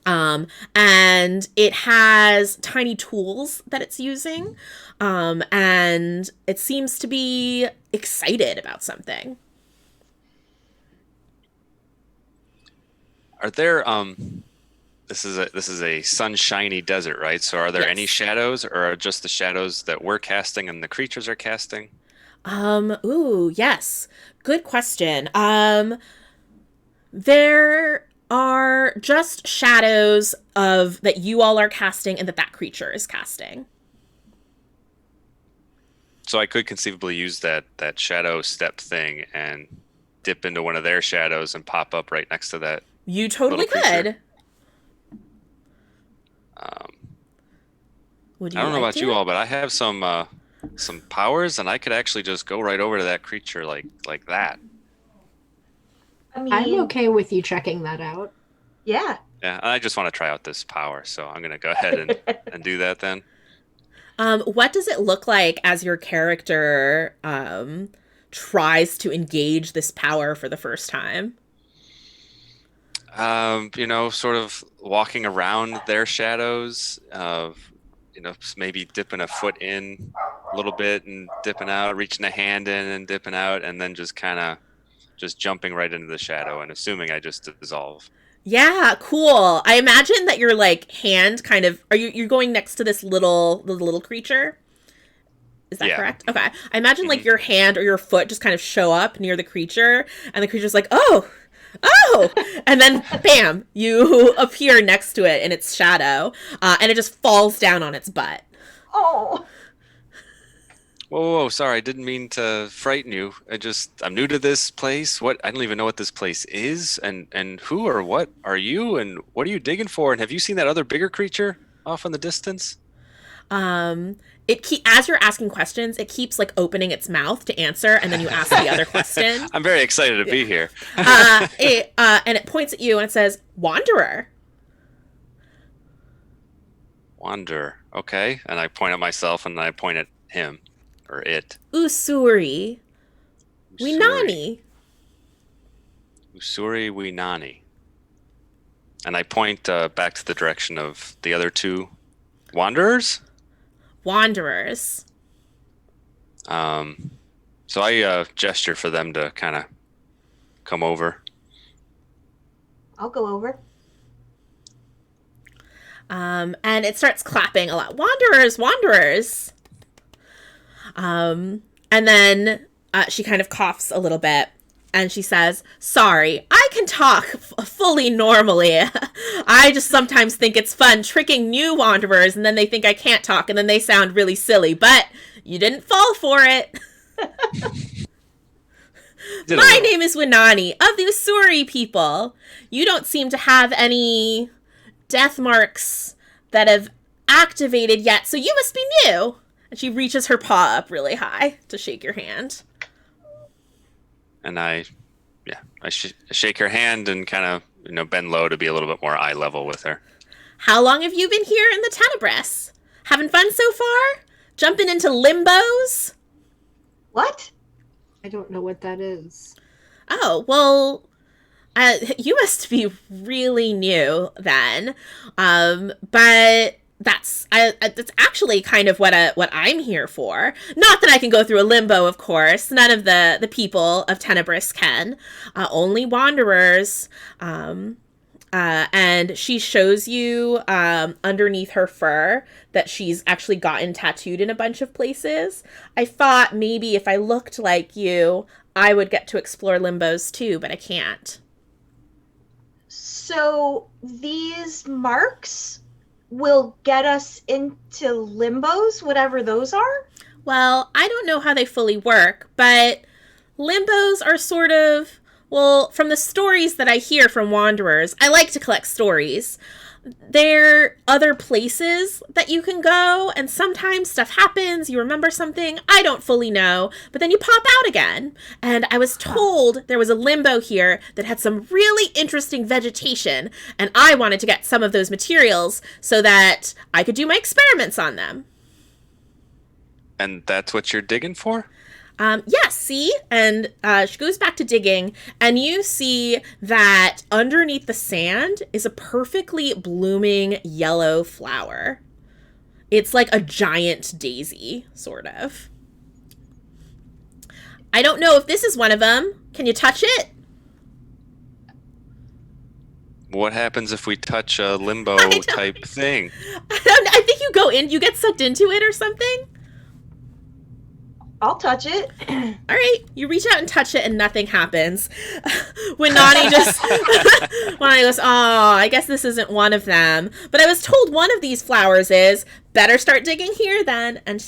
And it has tiny tools that it's using, and it seems to be excited about something. Are there this is a sunshiny desert, right? So are there any shadows, or are just the shadows that we're casting and the creatures are casting? Ooh, yes. Good question. There are just shadows of that you all are casting and that creature is casting. So I could conceivably use that shadow step thing and dip into one of their shadows and pop up right next to that. You totally could. I don't know about you all, but I have some powers, and I could actually just go right over to that creature like that. I mean, I'm okay with you checking that out. Yeah. Yeah, I just want to try out this power, so I'm going to go ahead and do that then. What does it look like as your character tries to engage this power for the first time? Sort of walking around their shadows, maybe dipping a foot in a little bit and dipping out, reaching a hand in and dipping out, and then just kind of just jumping right into the shadow and assuming I just dissolve. Yeah, cool. I imagine that your hand kind of you're going next to this little creature. Is that correct? Okay. I imagine your hand or your foot just kind of show up near the creature, and the creature's like, oh, and then bam, you appear next to it in its shadow, and it just falls down on its butt. Oh. Whoa, sorry, I didn't mean to frighten you. I'm new to this place. I don't even know what this place is, and who or what are you, and what are you digging for? And have you seen that other bigger creature off in the distance? As you're asking questions, it keeps opening its mouth to answer, and then you ask the other question. I'm very excited to be here. And it points at you and it says, "Wanderer." Wanderer, okay. And I point at myself, and I point at him. Or it. Usuri Winani. Usuri Winani. And I point back to the direction of the other two wanderers? Wanderers. So I gesture for them to kind of come over. I'll go over. And it starts clapping a lot. Wanderers, wanderers. And then she kind of coughs a little bit, and she says, "Sorry, I can talk fully normally. I just sometimes think it's fun tricking new wanderers, and then they think I can't talk, and then they sound really silly, but you didn't fall for it." My name is Winani of the Usuri people. You don't seem to have any death marks that have activated yet, so you must be new. And she reaches her paw up really high to shake your hand. And I shake her hand and kind of, bend low to be a little bit more eye level with her. How long have you been here in the Tenebris? Having fun so far? Jumping into limbos? What? I don't know what that is. Oh, well, you must be really new then. But that's actually kind of what I'm here for. Not that I can go through a limbo, of course. None of the people of Tenebris can. Only wanderers. And she shows you underneath her fur that she's actually gotten tattooed in a bunch of places. I thought maybe if I looked like you, I would get to explore limbos too, but I can't. So these marks will get us into limbos, whatever those are? Well, I don't know how they fully work, but limbos are sort of, well, from the stories that I hear from wanderers, I like to collect stories. There are other places that you can go, and sometimes stuff happens, you remember something, I don't fully know, but then you pop out again. And I was told there was a limbo here that had some really interesting vegetation, and I wanted to get some of those materials so that I could do my experiments on them. And that's what you're digging for? Yes, see? And she goes back to digging, and you see that underneath the sand is a perfectly blooming yellow flower. It's like a giant daisy, sort of. I don't know if this is one of them. Can you touch it? What happens if we touch a limbo type thing? I think you go in, you get sucked into it or something. I'll touch it. All right, you reach out and touch it, and nothing happens. When Nani just, when I goes, oh, I guess this isn't one of them. But I was told one of these flowers is better start digging here then, and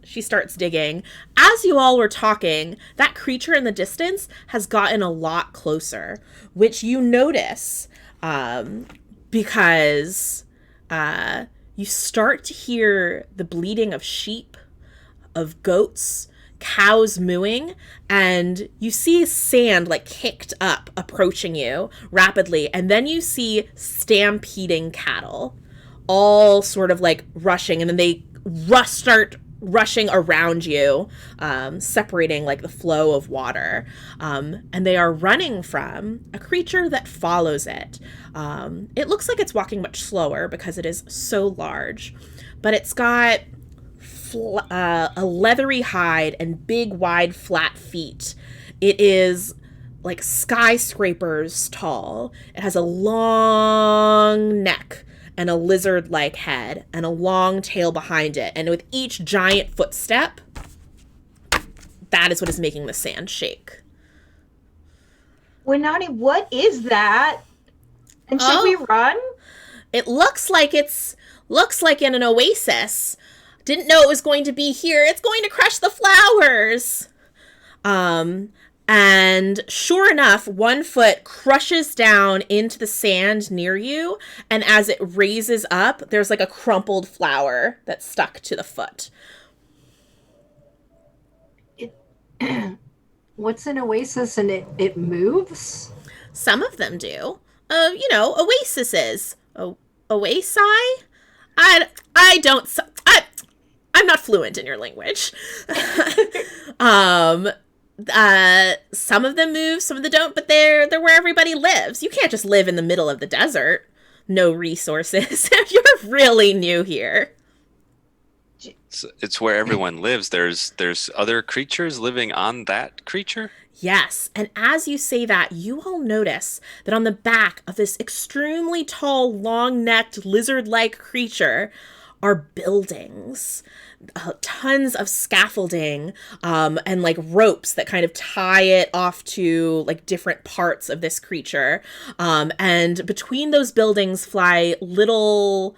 she starts digging. As you all were talking, that creature in the distance has gotten a lot closer, which you notice because you start to hear the bleating of sheep, of goats, cows mooing, and you see sand like kicked up approaching you rapidly, and then you see stampeding cattle all sort of like rushing, and then they start rushing around you, separating like the flow of water, and they are running from a creature that follows it. It looks like it's walking much slower because it is so large, but it's got a leathery hide and big, wide, flat feet. It is like skyscrapers tall. It has a long neck and a lizard-like head and a long tail behind it. And with each giant footstep, that is what is making the sand shake. Wenani, what is that? And should we run? It looks like in an oasis. Didn't know it was going to be here. It's going to crush the flowers. And sure enough, one foot crushes down into the sand near you. And as it raises up, there's like a crumpled flower that's stuck to the foot. What's an oasis and it moves? Some of them do. Oases. Oasi? I'm not fluent in your language. Some of them move, some of them don't, but they're where everybody lives. You can't just live in the middle of the desert. No resources. You're really new here. It's where everyone lives. There's other creatures living on that creature? Yes, and as you say that, you all notice that on the back of this extremely tall, long-necked, lizard-like creature are buildings. Tons of scaffolding and like ropes that kind of tie it off to like different parts of this creature. And between those buildings fly little...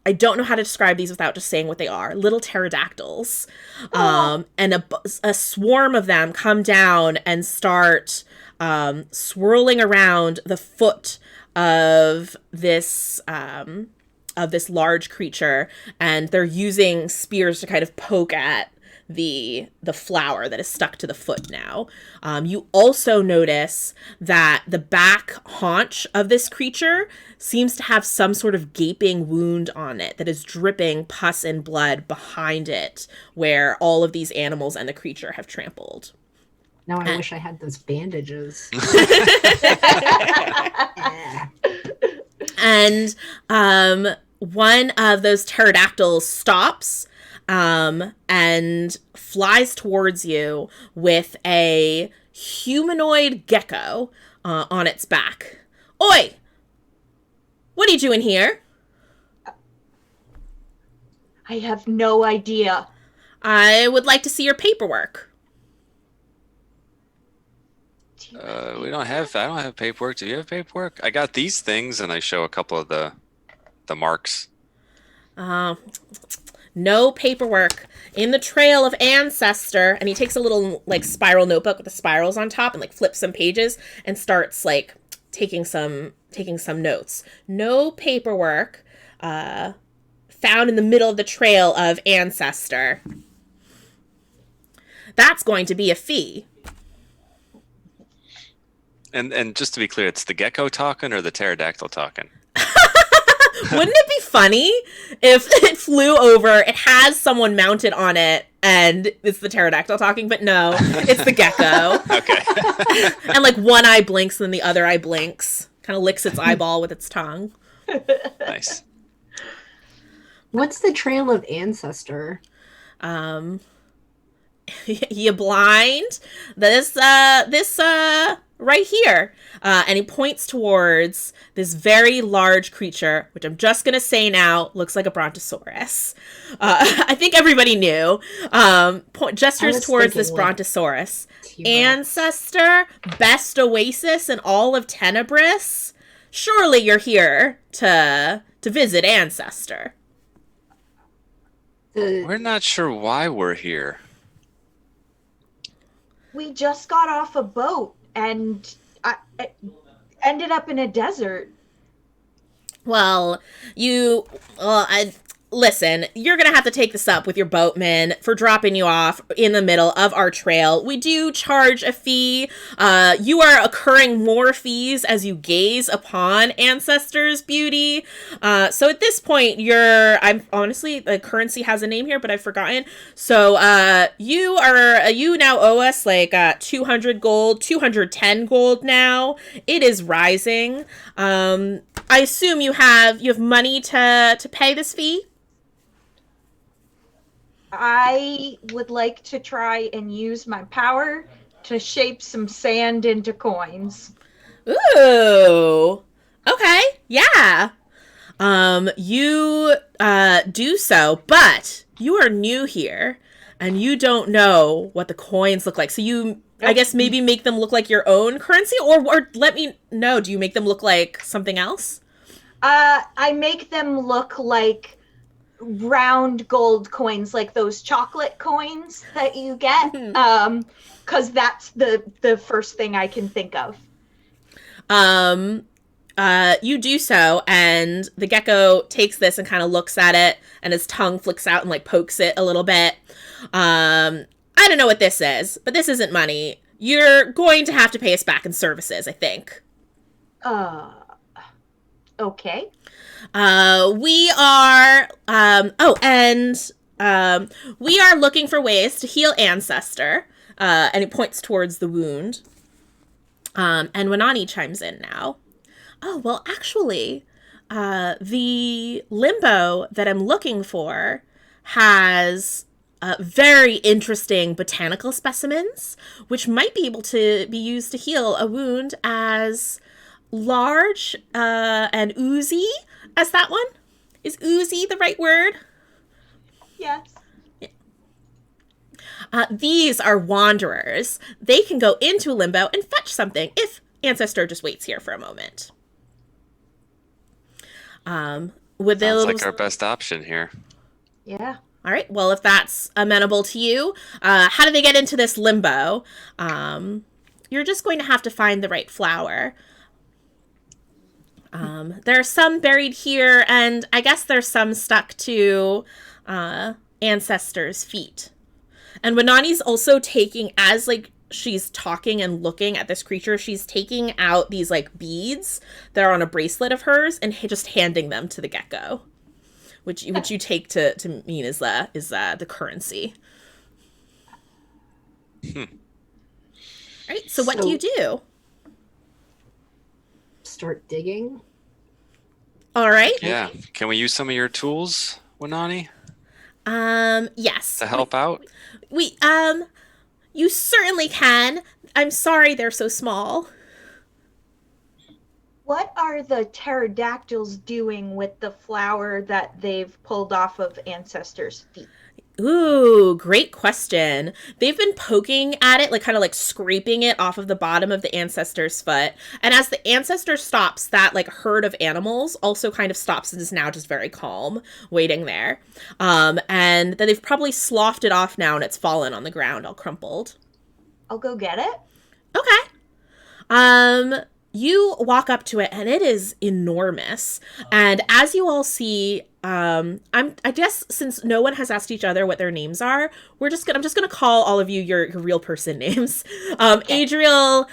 I don't know how to describe these without just saying what they are. Little pterodactyls. And a swarm of them come down and start swirling around the foot of this large creature. And they're using spears to kind of poke at the flower that is stuck to the foot now. You also notice that the back haunch of this creature seems to have some sort of gaping wound on it that is dripping pus and blood behind it, where all of these animals and the creature have trampled. Now I wish I had those bandages. And one of those pterodactyls stops and flies towards you with a humanoid gecko on its back. Oi! What are you doing here? I have no idea. I would like to see your paperwork. I don't have paperwork. Do you have paperwork? I got these things, and I show a couple of the marks. No paperwork. In the trail of ancestor, and he takes a little like spiral notebook with the spirals on top and like flips some pages and starts like taking some notes. No paperwork found in the middle of the trail of ancestor. That's going to be a fee. And just to be clear, it's the gecko talking or the pterodactyl talking? Wouldn't it be funny if it flew over, it has someone mounted on it, and it's the pterodactyl talking, but no, it's the gecko. Okay. And like one eye blinks and then the other eye blinks. Kind of licks its eyeball with its tongue. Nice. What's the trail of ancestor? You blind? This right here. And he points towards this very large creature, which I'm just going to say now looks like a brontosaurus. I think everybody knew. Gestures towards this brontosaurus. T-Rex. Ancestor, best oasis in all of Tenebris. Surely you're here to visit Ancestor. We're not sure why we're here. We just got off a boat and I ended up in a desert. Well, listen, you're going to have to take this up with your boatman for dropping you off in the middle of our trail. We do charge a fee. You are accruing more fees as you gaze upon Ancestor's beauty. So at this point, I'm honestly, the currency has a name here, but I've forgotten. So you now owe us like 200 gold, 210 gold now. It is rising. I assume you have money to pay this fee? I would like to try and use my power to shape some sand into coins. Ooh. Okay. Yeah. You do so, but you are new here and you don't know what the coins look like. So I guess maybe make them look like your own currency, or let me know, do you make them look like something else? I make them look like round gold coins, like those chocolate coins that you get, because that's the first thing I can think of. You do so, and the gecko takes this and kind of looks at it, and his tongue flicks out and like pokes it a little bit. I don't know what this is, but this isn't money. You're going to have to pay us back in services, I think. Okay. We are looking for ways to heal Ancestor. And it points towards the wound. And Wanani chimes in now. Oh, well, actually, the limbo that I'm looking for has very interesting botanical specimens, which might be able to be used to heal a wound as large and oozy as that one. Is oozy the right word? Yes. Yeah. These are wanderers. They can go into limbo and fetch something if Ancestor just waits here for a moment. Sounds like our best option here. Yeah. All right. Well, if that's amenable to you, how do they get into this limbo? You're just going to have to find the right flower. There are some buried here, and I guess there's some stuck to Ancestor's feet. And Wanani's also taking, as like she's talking and looking at this creature, she's taking out these like beads that are on a bracelet of hers and just handing them to the gecko, which you take to mean is the currency. All right. So what do you do? Start digging. All right. Yeah. Can we use some of your tools, Wanani? Yes. To help out? You certainly can. I'm sorry they're so small. What are the pterodactyls doing with the flower that they've pulled off of Ancestor's feet? Ooh, great question. They've been poking at it, like kind of like scraping it off of the bottom of the Ancestor's foot. And as the Ancestor stops, that like herd of animals also kind of stops and is now just very calm, waiting there. And then they've probably sloughed it off now and it's fallen on the ground all crumpled. I'll go get it. Okay. You walk up to it and it is enormous. And as you all see, I guess since no one has asked each other what their names are, I'm just gonna call all of you your real person names. Adriel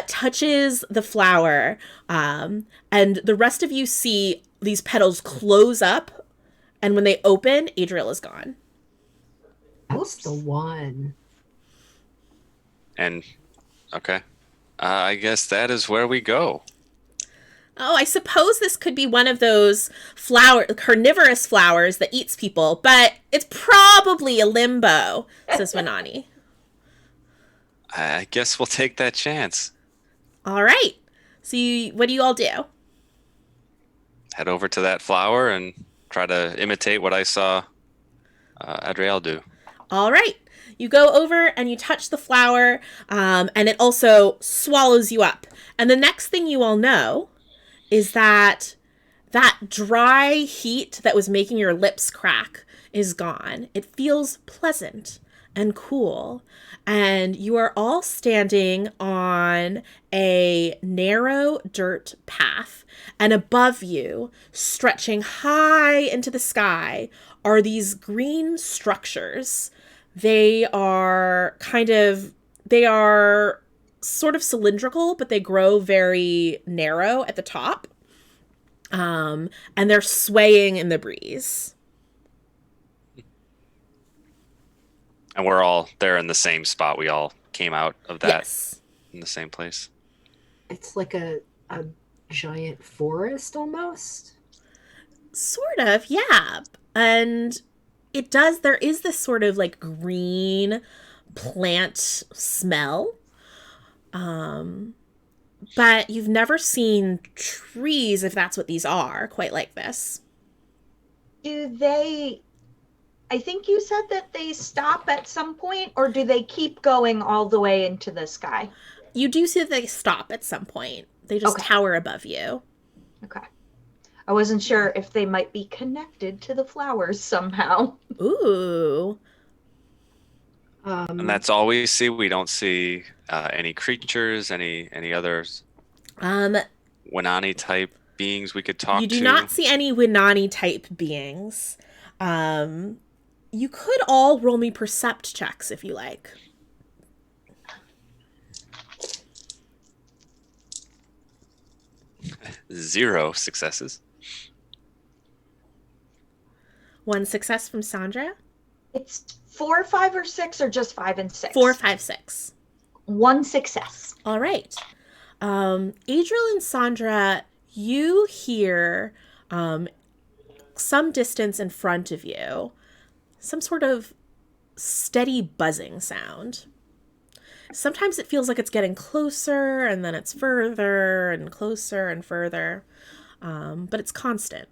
touches the flower, and the rest of you see these petals close up, and when they open, Adriel is gone. That's the one. And okay. I guess that is where we go. Oh, I suppose this could be one of those carnivorous flowers that eats people, but it's probably a limbo, says Wanani. I guess we'll take that chance. All right. So what do you all do? Head over to that flower and try to imitate what I saw Adriel do. All right. You go over and you touch the flower, and it also swallows you up. And the next thing you all know is that dry heat that was making your lips crack is gone. It feels pleasant and cool. And you are all standing on a narrow dirt path. And above you, stretching high into the sky, are these green structures. They are sort of cylindrical, but they grow very narrow at the top. And they're swaying in the breeze. And we're all there in the same spot. We all came out of that Yes. in the same place. It's like a giant forest almost. Sort of, yeah. And there is this sort of like green plant smell. But you've never seen trees, if that's what these are, quite like this. I think you said that they stop at some point, or do they keep going all the way into the sky? You do see that they stop at some point. They just tower above you. Okay. I wasn't sure if they might be connected to the flowers somehow. Ooh. And that's all we see. We don't see any creatures, any others. Wenani type beings we could talk to. You do not see any Wenani type beings. You could all roll me percept checks if you like. Zero successes. 1 success from Sandra. It's 4, 5, or 6, or just 5 and 6? 4, 5, 6. 1 success. All right. Adriel and Sandra, you hear some distance in front of you, some sort of steady buzzing sound. Sometimes it feels like it's getting closer, and then it's further and closer and further, but it's constant.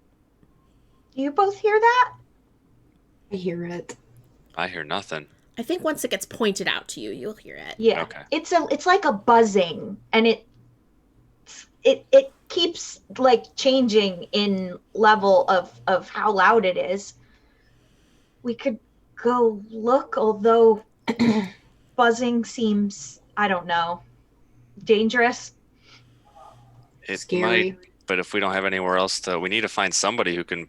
Do you both hear that? I hear it. I hear nothing. I think once it gets pointed out to you, you'll hear it. Yeah. Okay. It's like a buzzing, and it keeps like changing in level of how loud it is. We could go look, although buzzing seems, I don't know, dangerous. It Scary. might, but if we don't have anywhere else we need to find somebody who can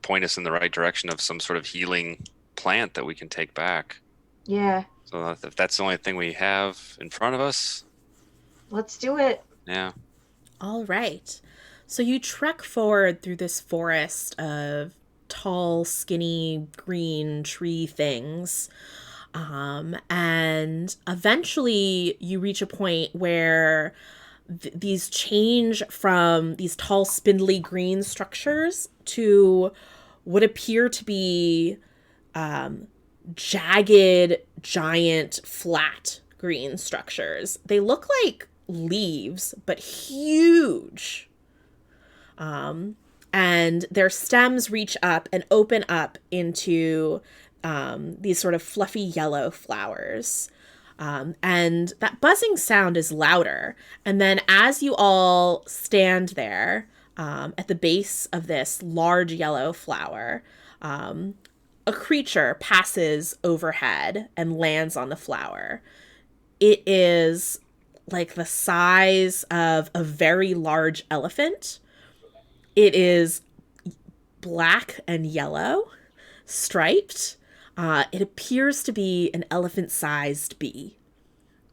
point us in the right direction of some sort of healing plant that we can take back. Yeah. So if that's the only thing we have in front of us, Let's do it. yeah. All right. So you trek forward through this forest of tall, skinny, green tree things. And eventually you reach a point where these change from these tall, spindly green structures to what appear to be jagged, giant, flat green structures. They look like leaves, but huge. And their stems reach up and open up into these sort of fluffy yellow flowers. And that buzzing sound is louder. And then as you all stand there at the base of this large yellow flower, a creature passes overhead and lands on the flower. It is like the size of a very large elephant. It is black and yellow, striped. It appeers to be an elephant-sized bee.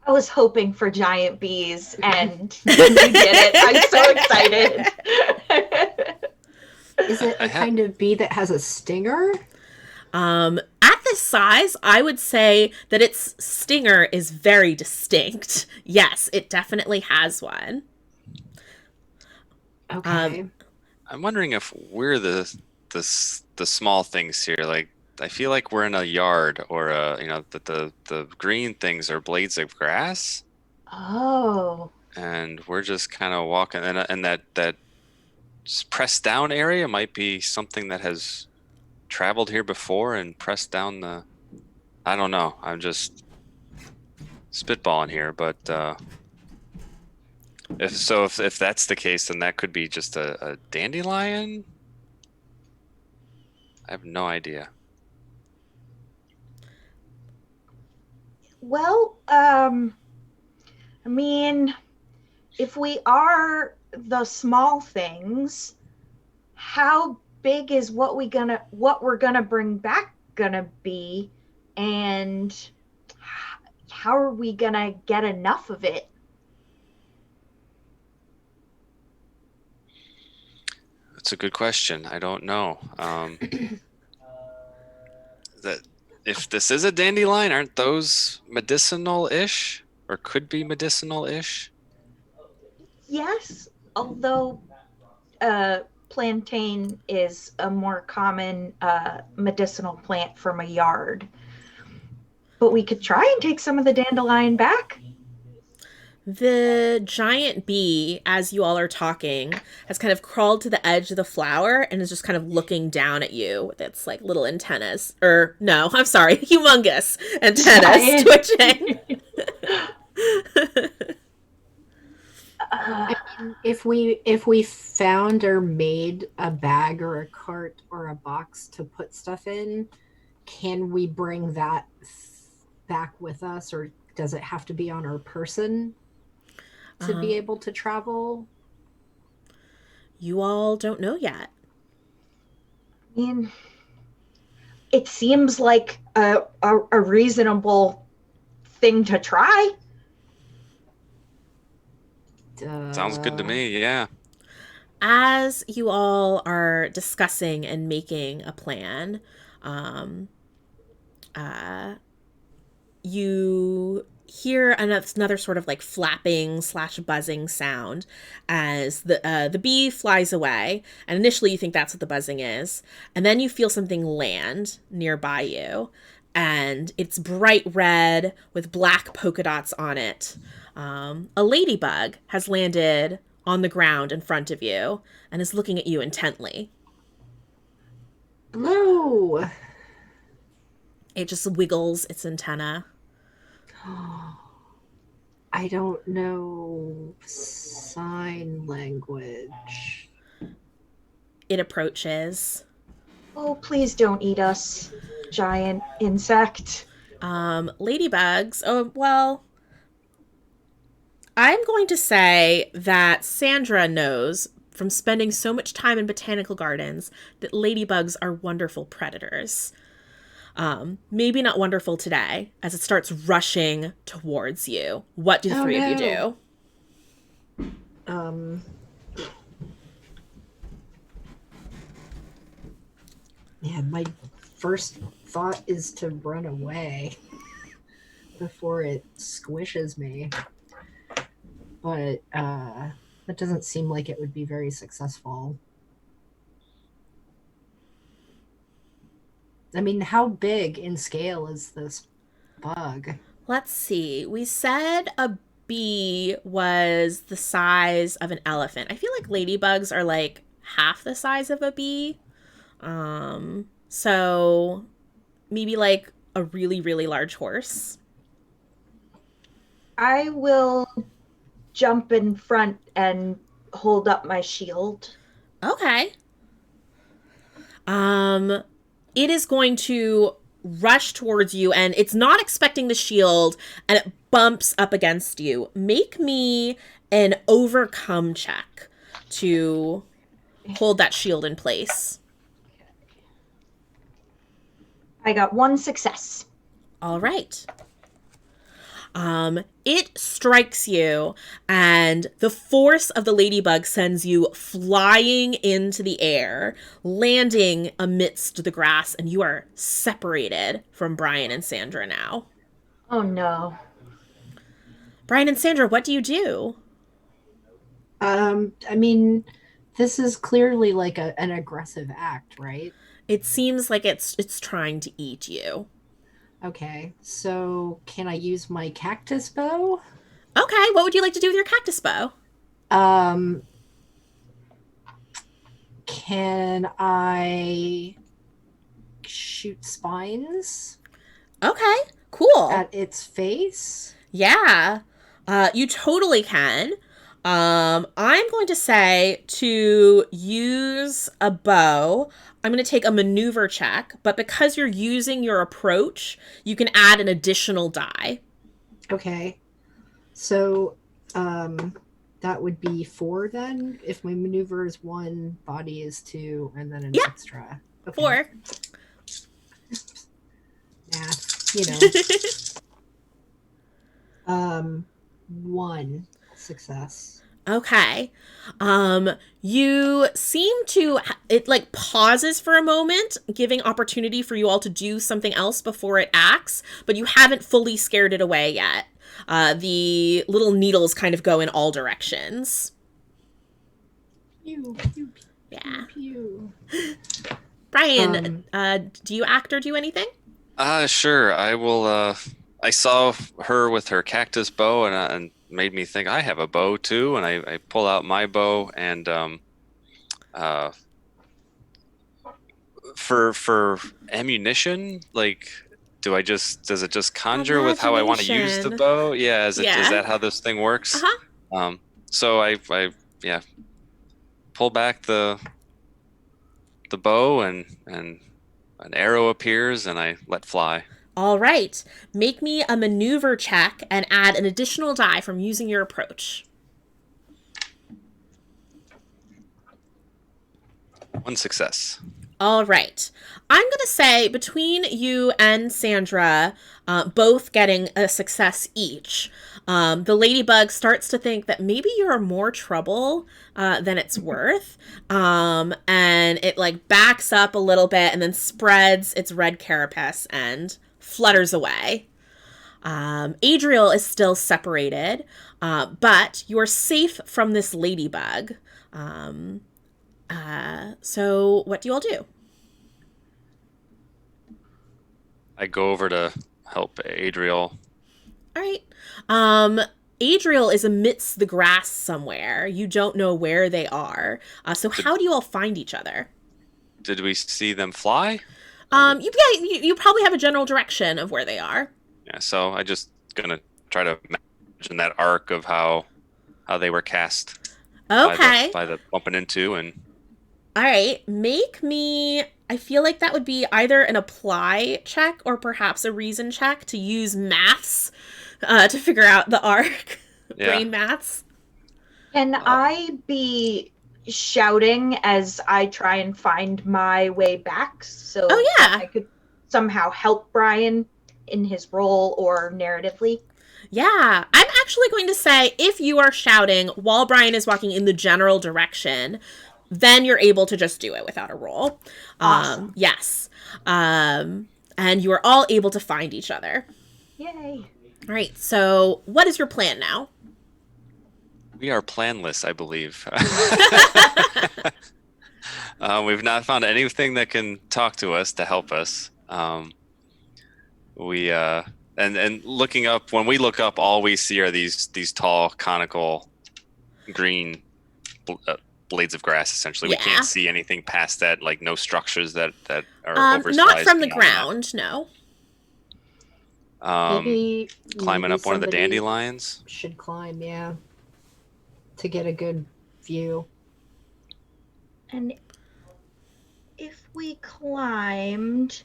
I was hoping for giant bees, and you did it. I'm so excited. Is it a kind of bee that has a stinger? At this size, I would say that its stinger is very distinct. Yes, it definitely has one. Okay. I'm wondering if we're the small things here. Like, I feel like we're in a yard, or that the green things are blades of grass. Oh. and we're just kind of walking, and that pressed down area might be something that has traveled here before and pressed down the. I don't know. I'm just spitballing here, but if that's the case, then that could be just a dandelion. I have no idea. Well, I mean, if we are the small things, how big is what we're gonna bring back gonna be, and how are we gonna get enough of it? That's a good question. I don't know. That if this is a dandelion, aren't those medicinal-ish, or could be medicinal-ish? Yes, although plantain is a more common medicinal plant from a yard. But we could try and take some of the dandelion back. The giant bee, as you all are talking, has kind of crawled to the edge of the flower and is just kind of looking down at you with its like little antennas. Or no, I'm sorry, humongous antennas twitching. If we found or made a bag or a cart or a box to put stuff in, can we bring that back with us, or does it have to be on our person to be able to travel? You all don't know yet. I mean, it seems like a reasonable thing to try. Sounds good to me, yeah. As you all are discussing and making a plan, you hear another sort of like flapping / buzzing sound as the bee flies away. And initially you think that's what the buzzing is. And then you feel something land nearby you. And it's bright red with black polka dots on it. A ladybug has landed on the ground in front of you and is looking at you intently. Hello. It just wiggles its antenna. I don't know sign language. It approaches. Oh, please don't eat us, giant insect. Ladybugs. Oh, well, I'm going to say that Sandra knows from spending so much time in botanical gardens that ladybugs are wonderful predators. Maybe not wonderful today, as it starts rushing towards you. What do the three of you do? Yeah, my first thought is to run away before it squishes me. But that doesn't seem like it would be very successful. I mean, how big in scale is this bug? Let's see. We said a bee was the size of an elephant. I feel like ladybugs are like half the size of a bee. So maybe like a really, really large horse. I will jump in front and hold up my shield. Okay. It is going to rush towards you, and it's not expecting the shield, and it bumps up against you. Make me an overcome check to hold that shield in place. I got 1 success. All right. It strikes you, and the force of the ladybug sends you flying into the air, landing amidst the grass, and you are separated from Brian and Sandra now. Oh no. Brian and Sandra, what do you do? I mean, this is clearly like an aggressive act, right? It seems like it's trying to eat you. Okay, so can I use my cactus bow? Okay, what would you like to do with your cactus bow? Can I shoot spines Okay, cool. at its face? Yeah, you totally can. I'm going to say to use a bow, I'm going to take a maneuver check, but because you're using your approach, you can add an additional die. Okay. So, that would be 4 then? If my maneuver is 1, body is 2, and then an extra. Okay. 4. Math, 1 success. Okay. You seem to, it like pauses for a moment, giving opportunity for you all to do something else before it acts, but you haven't fully scared it away yet. The little needles kind of go in all directions. Pew, pew, pew, Yeah. pew. Brian, do you act or do anything? Sure. I will. I saw her with her cactus bow, and made me think I have a bow too. And I pull out my bow, and for ammunition, like, does it just conjure with how I want to use the bow? Yeah. Is that how this thing works? So I pull back the bow, and an arrow appears, and I let fly. All right. Make me a maneuver check and add an additional die from using your approach. 1 success. All right. I'm going to say between you and Sandra, both getting a success each, the ladybug starts to think that maybe you're more trouble than it's worth. And it like backs up a little bit and then spreads its red carapace and flutters away. Adriel is still separated, but you're safe from this ladybug. So what do you all do? I go over to help Adriel. All right. Adriel is amidst the grass somewhere. You don't know where they are. So how do you all find each other? Did we see them fly? You probably have a general direction of where they are. Yeah, so I just gonna try to imagine that arc of how they were cast. Okay. By the bumping into and. All right, make me. I feel like that would be either an apply check or perhaps a reason check to use maths to figure out the arc. Yeah. Brain maths. Can I be shouting as I try and find my way back, so I could somehow help Brian in his role or narratively? Yeah, I'm actually going to say if you are shouting while Brian is walking in the general direction, then you're able to just do it without a roll. Awesome. Yes. And you are all able to find each other. Yay. All right, so what is your plan now? We are planless, I believe. We've not found anything that can talk to us to help us. We and looking up, when we look up, all we see are these tall, conical, green blades of grass. Essentially, we can't see anything past that. Like no structures that are oversized. Not from the ground, no. Maybe climbing up one of the dandelions. Should climb, to get a good view. And if we climbed,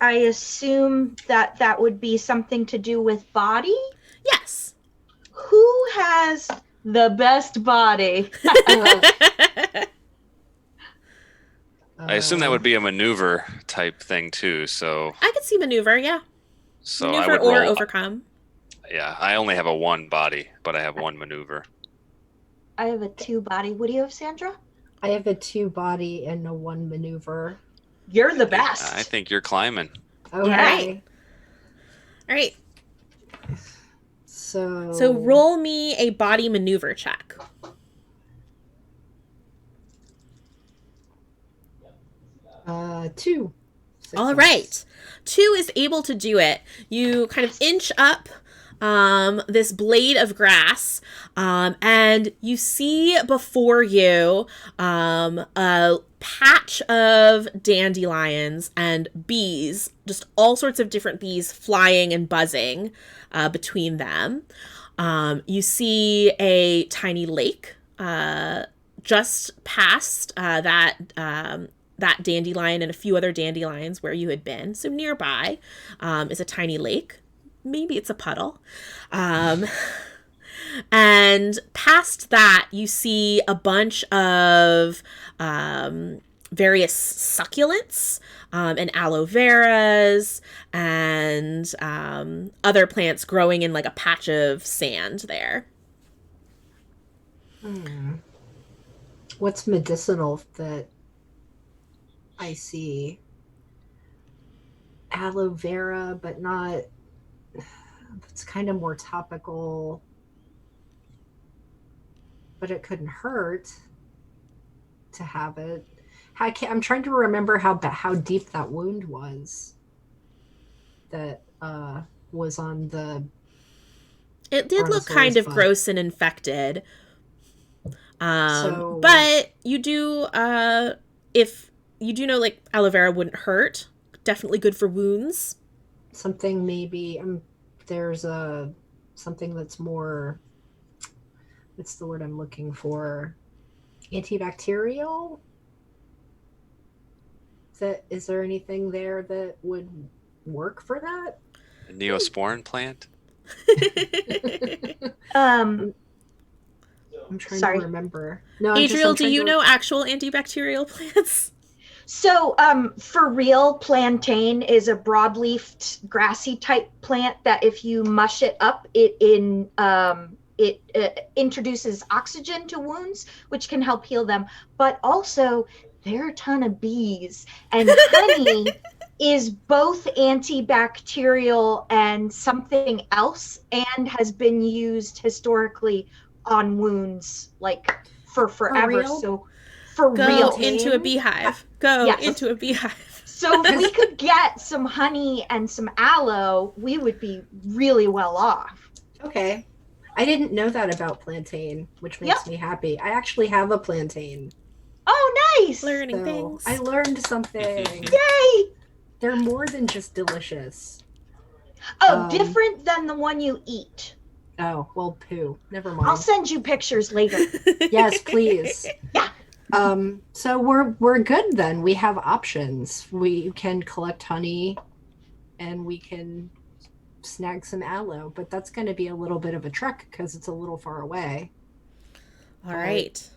I assume that would be something to do with body? Yes. Who has the best body? I assume that would be a maneuver type thing too. So I could see maneuver, yeah. So maneuver I would or roll, overcome. Yeah, I only have a 1 body, but I have 1 maneuver. I have a 2 body. What do you have, Sandra? I have a 2 body and a 1 maneuver. You're the best. I think you're climbing. Okay. All right. So roll me a body maneuver check. 2. All right. 2 is able to do it. You kind of inch up this blade of grass, and you see before you a patch of dandelions and bees, just all sorts of different bees flying and buzzing between them. You see a tiny lake just past that dandelion and a few other dandelions where you had been. So nearby is a tiny lake. Maybe it's a puddle. And past that, you see a bunch of various succulents and aloe veras and other plants growing in like a patch of sand there. What's medicinal that I see? Aloe vera, but not... It's kind of more topical, but it couldn't hurt to have it. I'm trying to remember how deep that wound was that was on the... It did look kind of gross and infected. But you do, if you do know, like, aloe vera wouldn't hurt. Definitely good for wounds. Something maybe, there's something that's more, what's the word I'm looking for? Antibacterial? Is there anything there that would work for that? A Neosporin plant? I'm trying to remember. No, Adriel, do you know actual antibacterial plants? So, for real, plantain is a broadleafed, grassy type plant that if you mush it up, it introduces oxygen to wounds, which can help heal them. But also, there are a ton of bees, and honey is both antibacterial and something else, and has been used historically on wounds like for forever. So for real, into a beehive. Into a beehive. So if we could get some honey and some aloe, we would be really well off. Okay. I didn't know that about plantain, which makes me happy. I actually have a plantain. Oh, nice. Learning things. I learned something. Yay! They're more than just delicious. Oh, different than the one you eat. Oh, well, poo. Never mind. I'll send you pictures later. Yes, please. Yeah. So we're good then. We have options. We can collect honey and we can snag some aloe, but that's going to be a little bit of a trek because it's a little far away. All right.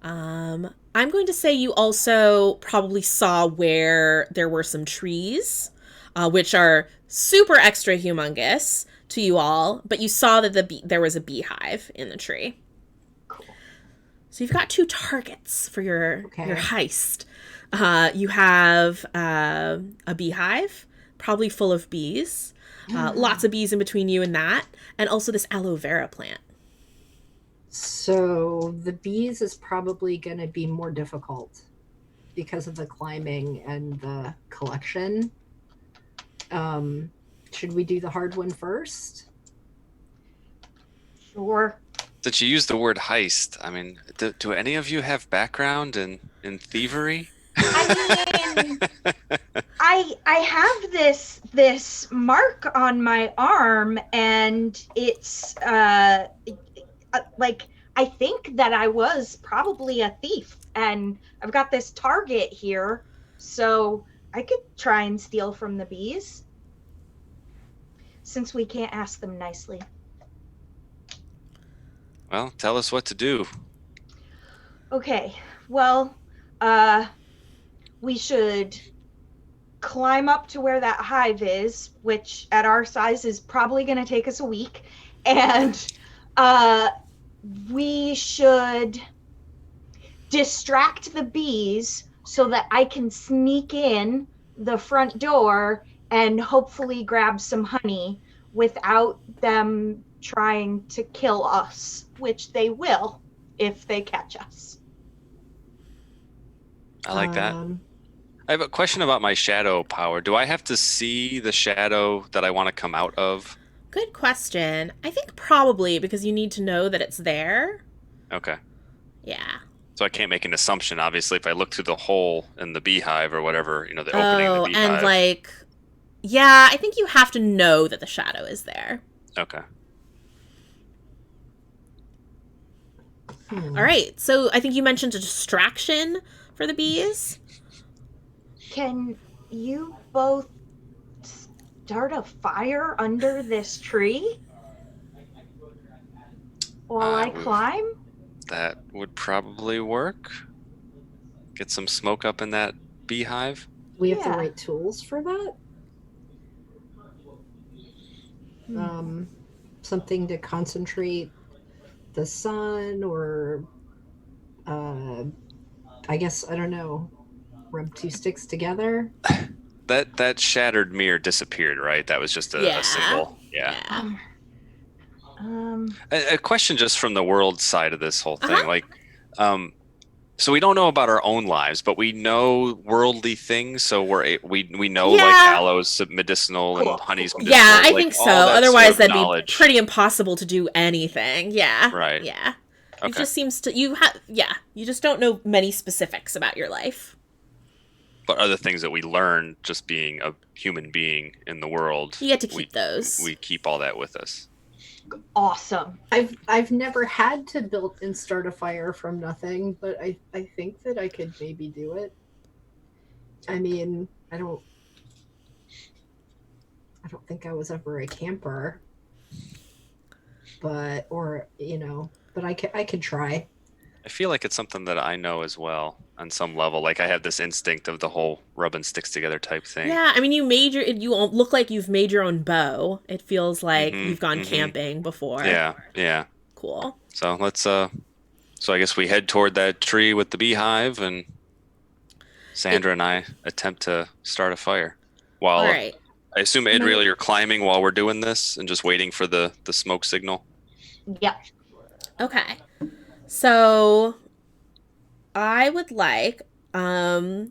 I'm going to say you also probably saw where there were some trees, which are super extra humongous to you all, but you saw that there was a beehive in the tree. Cool. So you've got 2 targets for your heist. You have a beehive, probably full of bees, lots of bees in between you and that, and also this aloe vera plant. So the bees is probably going to be more difficult because of the climbing and the collection. Should we do the hard one first? Sure. That you use the word heist. I mean, do any of you have background in thievery? I mean, I have this mark on my arm, and it's like, I think that I was probably a thief, and I've got this target here, so I could try and steal from the bees, since we can't ask them nicely. Well, tell us what to do. Okay, well, we should climb up to where that hive is, which at our size is probably going to take us a week, and we should distract the bees so that I can sneak in the front door and hopefully grab some honey without them trying to kill us, which they will if they catch us. I like that. I have a question about my shadow power. Do I have to see the shadow that I want to come out of? Good question. I think probably because you need to know that it's there. Okay. Yeah. So I can't make an assumption, obviously, if I look through the hole in the beehive or whatever, the opening in the beehive. And like, yeah, I think you have to know that the shadow is there. Okay. All right. So I think you mentioned a distraction for the bees. Can you both start a fire under this tree while I climb? That would probably work. Get some smoke up in that beehive. We have the right tools for that. Something to concentrate the sun, or I guess, I don't know, rub two sticks together. That shattered mirror disappeared, right? That was just a symbol. Yeah. A question just from the world side of this whole thing, like, so we don't know about our own lives, but we know worldly things. So we know like aloe's medicinal and honey's medicinal. Yeah, I like, think so. Otherwise, that'd knowledge. be pretty impossible to do anything. Yeah. Right. Yeah. Okay. It just seems to you just don't know many specifics about your life. But other things that we learn just being a human being in the world, you get to keep those. We keep all that with us. Awesome. I've never had to build and start a fire from nothing, but I think that I could maybe do it. I mean, I don't think I was ever a camper, but I could try. I feel like it's something that I know as well on some level. Like I have this instinct of the whole rubbing sticks together type thing. Yeah, I mean, you look like you've made your own bow. It feels like you've gone camping before. Yeah. Cool. So let's so I guess we head toward that tree with the beehive, and Sandra and I attempt to start a fire. While all right. I assume, Adriel, you're climbing while we're doing this and just waiting for the smoke signal. Yep. Okay. So I would like, I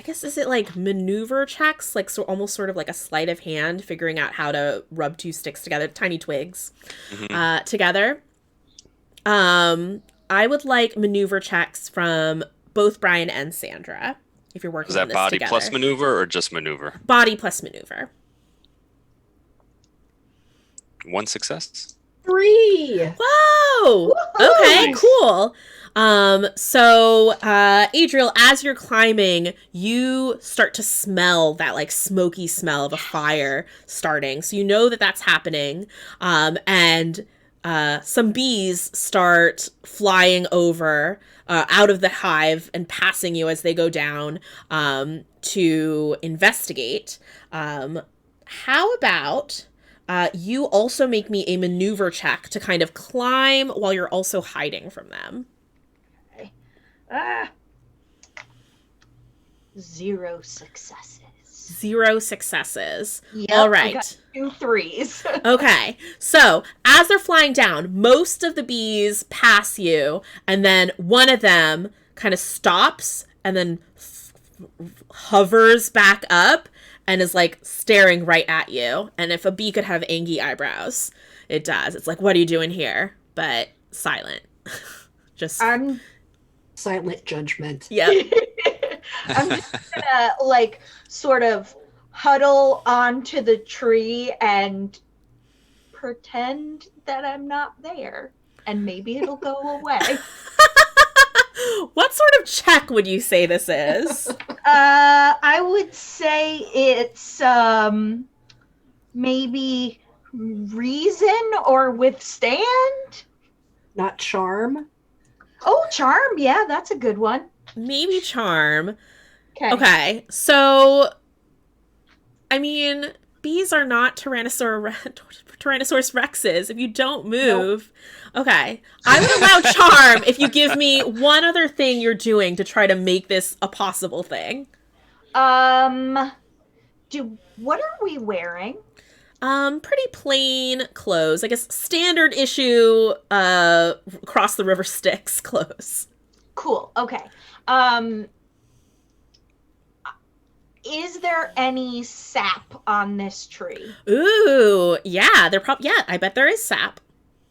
guess, is it like maneuver checks? Like, so almost sort of like a sleight of hand, figuring out how to rub two sticks together, tiny twigs, together. I would like maneuver checks from both Brian and Sandra, if you're working on this together. Is that body plus maneuver or just maneuver? Body plus maneuver. 1 success. 3. Whoa! Okay, cool. So Adriel, as you're climbing, you start to smell that like smoky smell of a fire starting. So you know that that's happening. And some bees start flying over out of the hive and passing you as they go down to investigate. How about you also make me a maneuver check to kind of climb while you're also hiding from them. Okay. 0 successes. 0 successes. Yep, all right. I got 2 3s. Okay. So as they're flying down, most of the bees pass you, and then one of them kind of stops and then hovers back up and is like staring right at you. And if a bee could have angry eyebrows, it does. It's like, what are you doing here? But silent. I'm silent judgment. Yep. I'm just gonna like sort of huddle onto the tree and pretend that I'm not there, and maybe it'll go away. What sort of check would you say this is? I would say it's maybe reason or withstand. Not charm. Oh, charm. Yeah, that's a good one. Maybe charm. Okay. So, I mean, bees are not Tyrannosaurus Rexes. If you don't move, okay. I would allow charm if you give me one other thing you're doing to try to make this a possible thing. What are we wearing? Pretty plain clothes. I guess standard issue across the river Styx clothes. Cool. Okay. is there any sap on this tree? Ooh, yeah, yeah, I bet there is sap.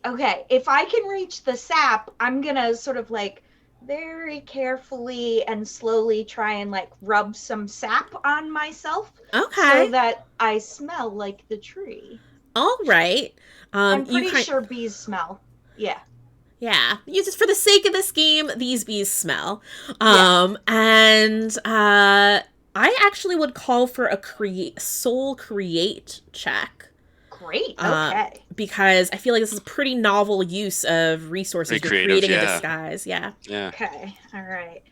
Okay, if I can reach the sap, I'm gonna sort of like very carefully and slowly try and like rub some sap on myself. Okay. So that I smell like the tree. All right. I'm pretty sure bees smell. Yeah. Yeah, you just for the sake of this game, these bees smell. And I actually would call for a soul create check. Great. Okay. Because I feel like this is a pretty novel use of resources you're creating a disguise. Yeah. Yeah. Okay. All right.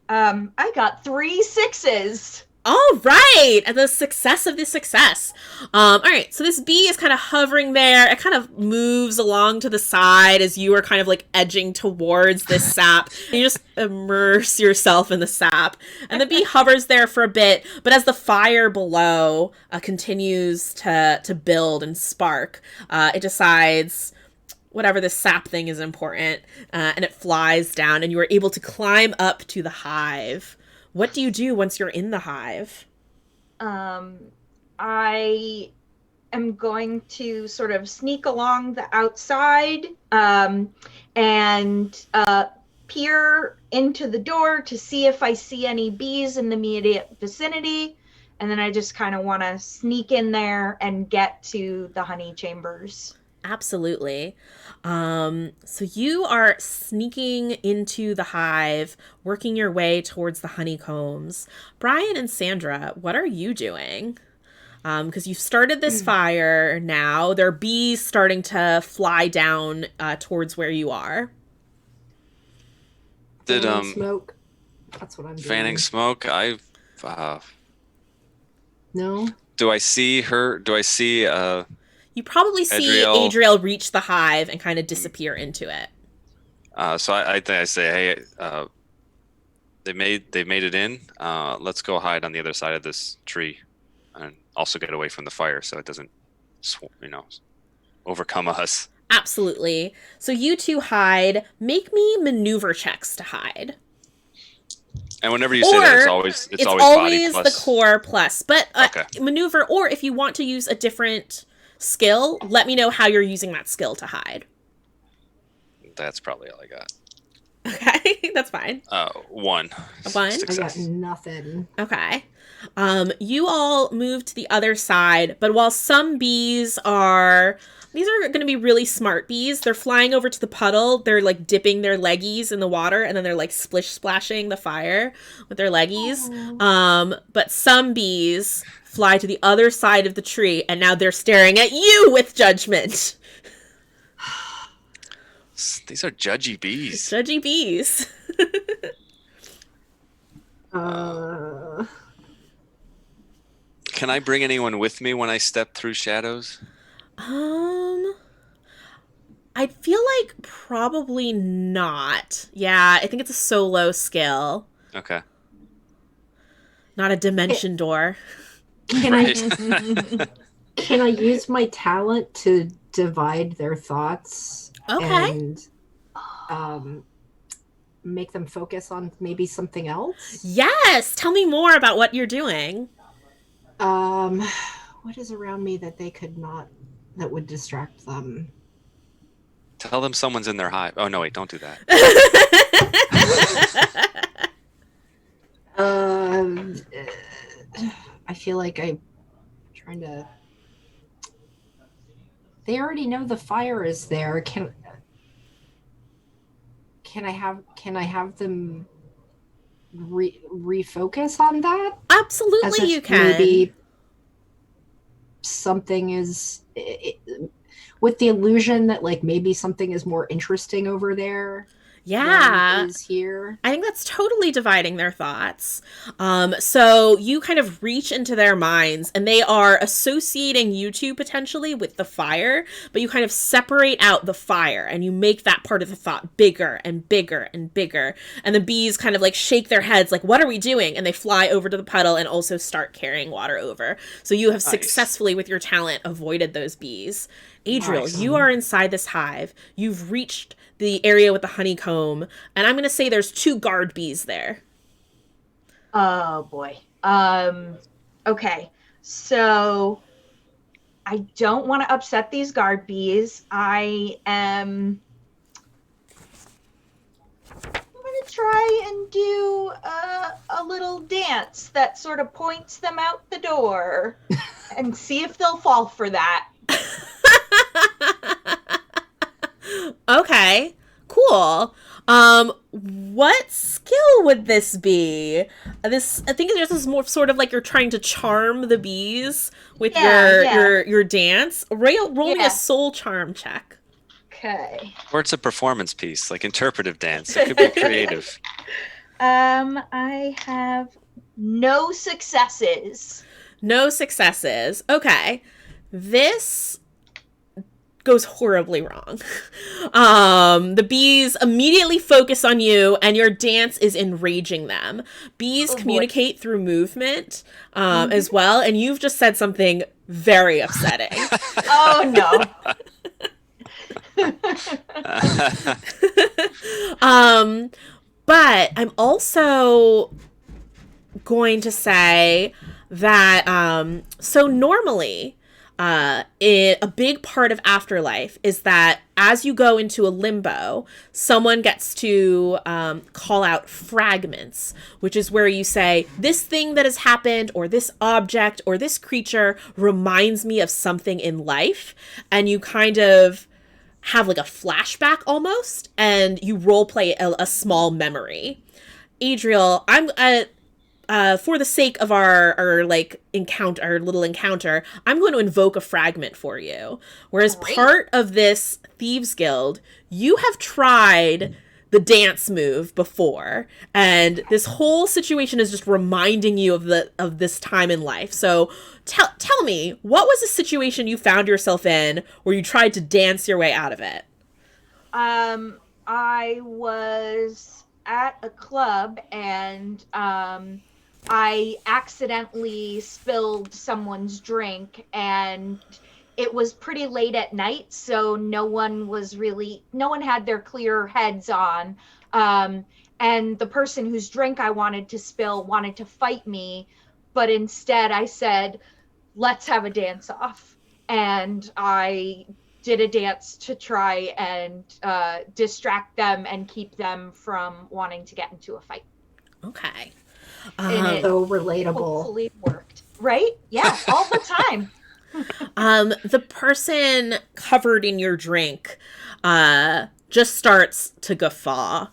I got 3 6s. All right, and the success of the success. All right, so this bee is kind of hovering there. It kind of moves along to the side as you are kind of like edging towards this sap. And you just immerse yourself in the sap, and the bee hovers there for a bit. But as the fire below continues to build and spark, it decides whatever this sap thing is important, and it flies down, and you are able to climb up to the hive. What do you do once you're in the hive? I am going to sort of sneak along the outside and peer into the door to see if I see any bees in the immediate vicinity. And then I just kind of want to sneak in there and get to the honey chambers. Absolutely. So you are sneaking into the hive, working your way towards the honeycombs. Brian and Sandra, what are you doing? Because you've started this fire now. There are bees starting to fly down towards where you are. Fanning smoke. That's what I'm doing. Fanning smoke. No. Do I see her? Do I see You probably see Adriel reach the hive and kind of disappear into it. So I think I say, hey, they made it in. Let's go hide on the other side of this tree, and also get away from the fire so it doesn't, overcome us. Absolutely. So you two hide. Make me maneuver checks to hide. And whenever you say that, it's always body plus. The core plus. But maneuver, or if you want to use a different skill, let me know how you're using that skill to hide. That's probably all I got. Okay, that's fine. 1. A 1? Success. I got nothing. Okay. You all move to the other side, but while some bees are... These are going to be really smart bees. They're flying over to the puddle. They're like dipping their leggies in the water, and then they're like splashing the fire with their leggies. But some bees fly to the other side of the tree, and now they're staring at you with judgment. These are judgy bees. Judgy bees. Can I bring anyone with me when I step through shadows? I feel like probably not. Yeah, I think it's a solo skill. Okay. Not a dimension door. Can I use my talent to divide their thoughts? Okay. And make them focus on maybe something else? Yes! Tell me more about what you're doing. What is around me that they could not, that would distract them? Tell them someone's in their hive. Oh, no, wait, don't do that. I feel like I'm trying to... They already know the fire is there. Can I have them refocus on that? Absolutely, you can. Maybe something is with the illusion that like maybe something is more interesting over there. Yeah. Is here. I think that's totally dividing their thoughts. So you kind of reach into their minds, and they are associating you two potentially with the fire, but you kind of separate out the fire and you make that part of the thought bigger and bigger and bigger. And the bees kind of like shake their heads like, what are we doing? And they fly over to the puddle and also start carrying water over. So you have successfully, with your talent, avoided those bees. Adriel, you are inside this hive. You've reached the area with the honeycomb, and I'm going to say there's 2 guard bees there. Oh, boy. Okay, so I don't want to upset these guard bees. I'm gonna try and do a little dance that sort of points them out the door and see if they'll fall for that. Okay, cool. What skill would this be? This, I think this is more sort of like you're trying to charm the bees with your dance. Roll me a soul charm check. Okay. Or it's a performance piece, like interpretive dance. It could be creative. I have no successes. No successes. Okay. This goes horribly wrong. The bees immediately focus on you and your dance is enraging them. Bees communicate through movement as well, and you've just said something very upsetting. Oh no. But I'm also going to say that so normally a big part of Afterlife is that as you go into a limbo, someone gets to call out fragments, which is where you say, this thing that has happened, or this object, or this creature reminds me of something in life, and you kind of have like a flashback almost, and you role play a small memory. Adriel, I'm for the sake of our little encounter, I'm going to invoke a fragment for you. Whereas part of this Thieves Guild, you have tried the dance move before, and this whole situation is just reminding you of this time in life. So tell me, what was the situation you found yourself in where you tried to dance your way out of it? I was at a club and I accidentally spilled someone's drink, and it was pretty late at night, so no one had their clear heads on. And the person whose drink I wanted to spill wanted to fight me, but instead I said, let's have a dance off. And I did a dance to try and distract them and keep them from wanting to get into a fight. Okay. And so relatable. Hopefully worked. Right? Yeah, all the time. The person covered in your drink just starts to guffaw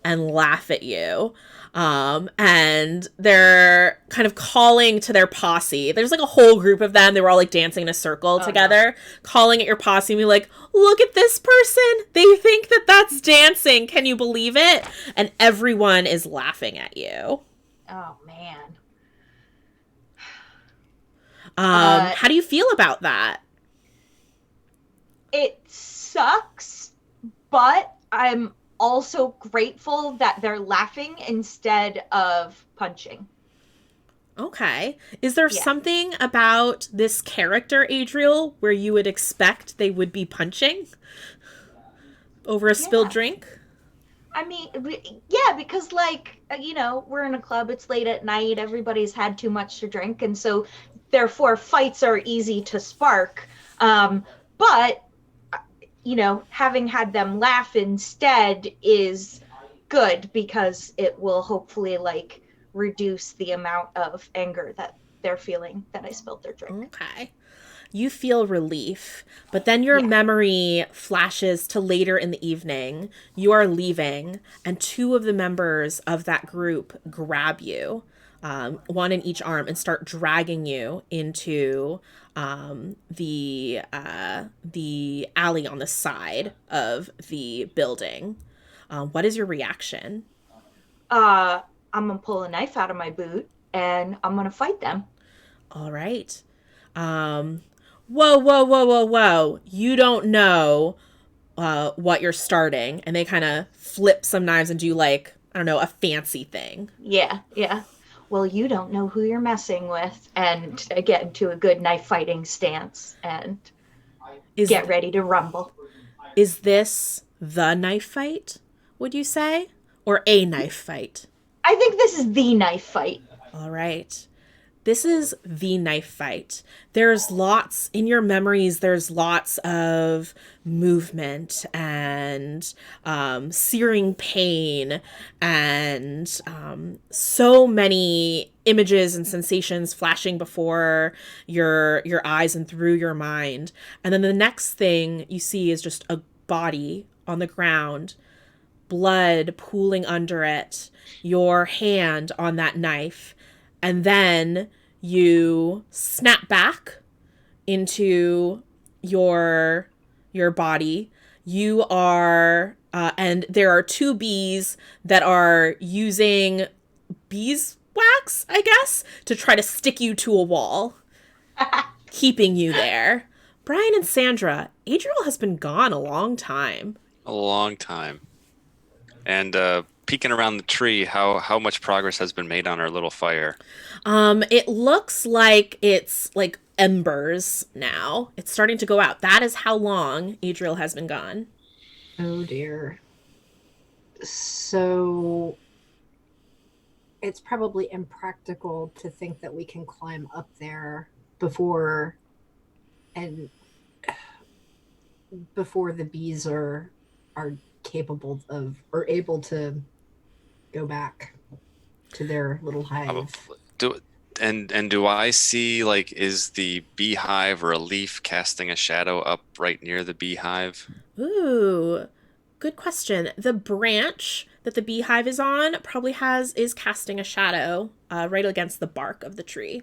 and laugh at you. And they're kind of calling to their posse. There's like a whole group of them. They were all like dancing in a circle together, calling at your posse and be like, look at this person. They think that that's dancing. Can you believe it? And everyone is laughing at you. Oh, man. How do you feel about that? It sucks, but I'm also grateful that they're laughing instead of punching. Okay. Is there something about this character, Adriel, where you would expect they would be punching over a spilled drink? I mean, yeah, because, like, we're in a club, it's late at night, everybody's had too much to drink, and so, therefore, fights are easy to spark. But, having had them laugh instead is good, because it will hopefully, like, reduce the amount of anger that they're feeling that I spilled their drink. Okay. You feel relief, but then your memory flashes to later in the evening. You are leaving, and two of the members of that group grab you, one in each arm, and start dragging you into the alley on the side of the building. What is your reaction? I'm gonna pull a knife out of my boot, and I'm gonna fight them. All right. Whoa. You don't know what you're starting. And they kind of flip some knives and do, like, I don't know, a fancy thing. Yeah. Well, you don't know who you're messing with. And I get into a good knife fighting stance and get ready to rumble. Is this the knife fight, would you say? Or a knife fight? I think this is the knife fight. All right. this is the knife fight. There's lots in your memories. There's lots of movement and searing pain and so many images and sensations flashing before your eyes and through your mind. And then the next thing you see is just a body on the ground, blood pooling under it, your hand on that knife. And then you snap back into your body. You are, and there are two bees that are using beeswax, I guess, to try to stick you to a wall, keeping you there. Brian and Sandra, Adriel has been gone a long time. A long time. And peeking around the tree, how much progress has been made on our little fire? It looks like it's like embers now. It's starting to go out. That is how long Adriel has been gone. Oh dear. So it's probably impractical to think that we can climb up there before the bees are capable of or able to go back to their little hive. Do I see, like, is the beehive or a leaf casting a shadow up right near the beehive? Ooh, good question. The branch that the beehive is on probably is casting a shadow right against the bark of the tree.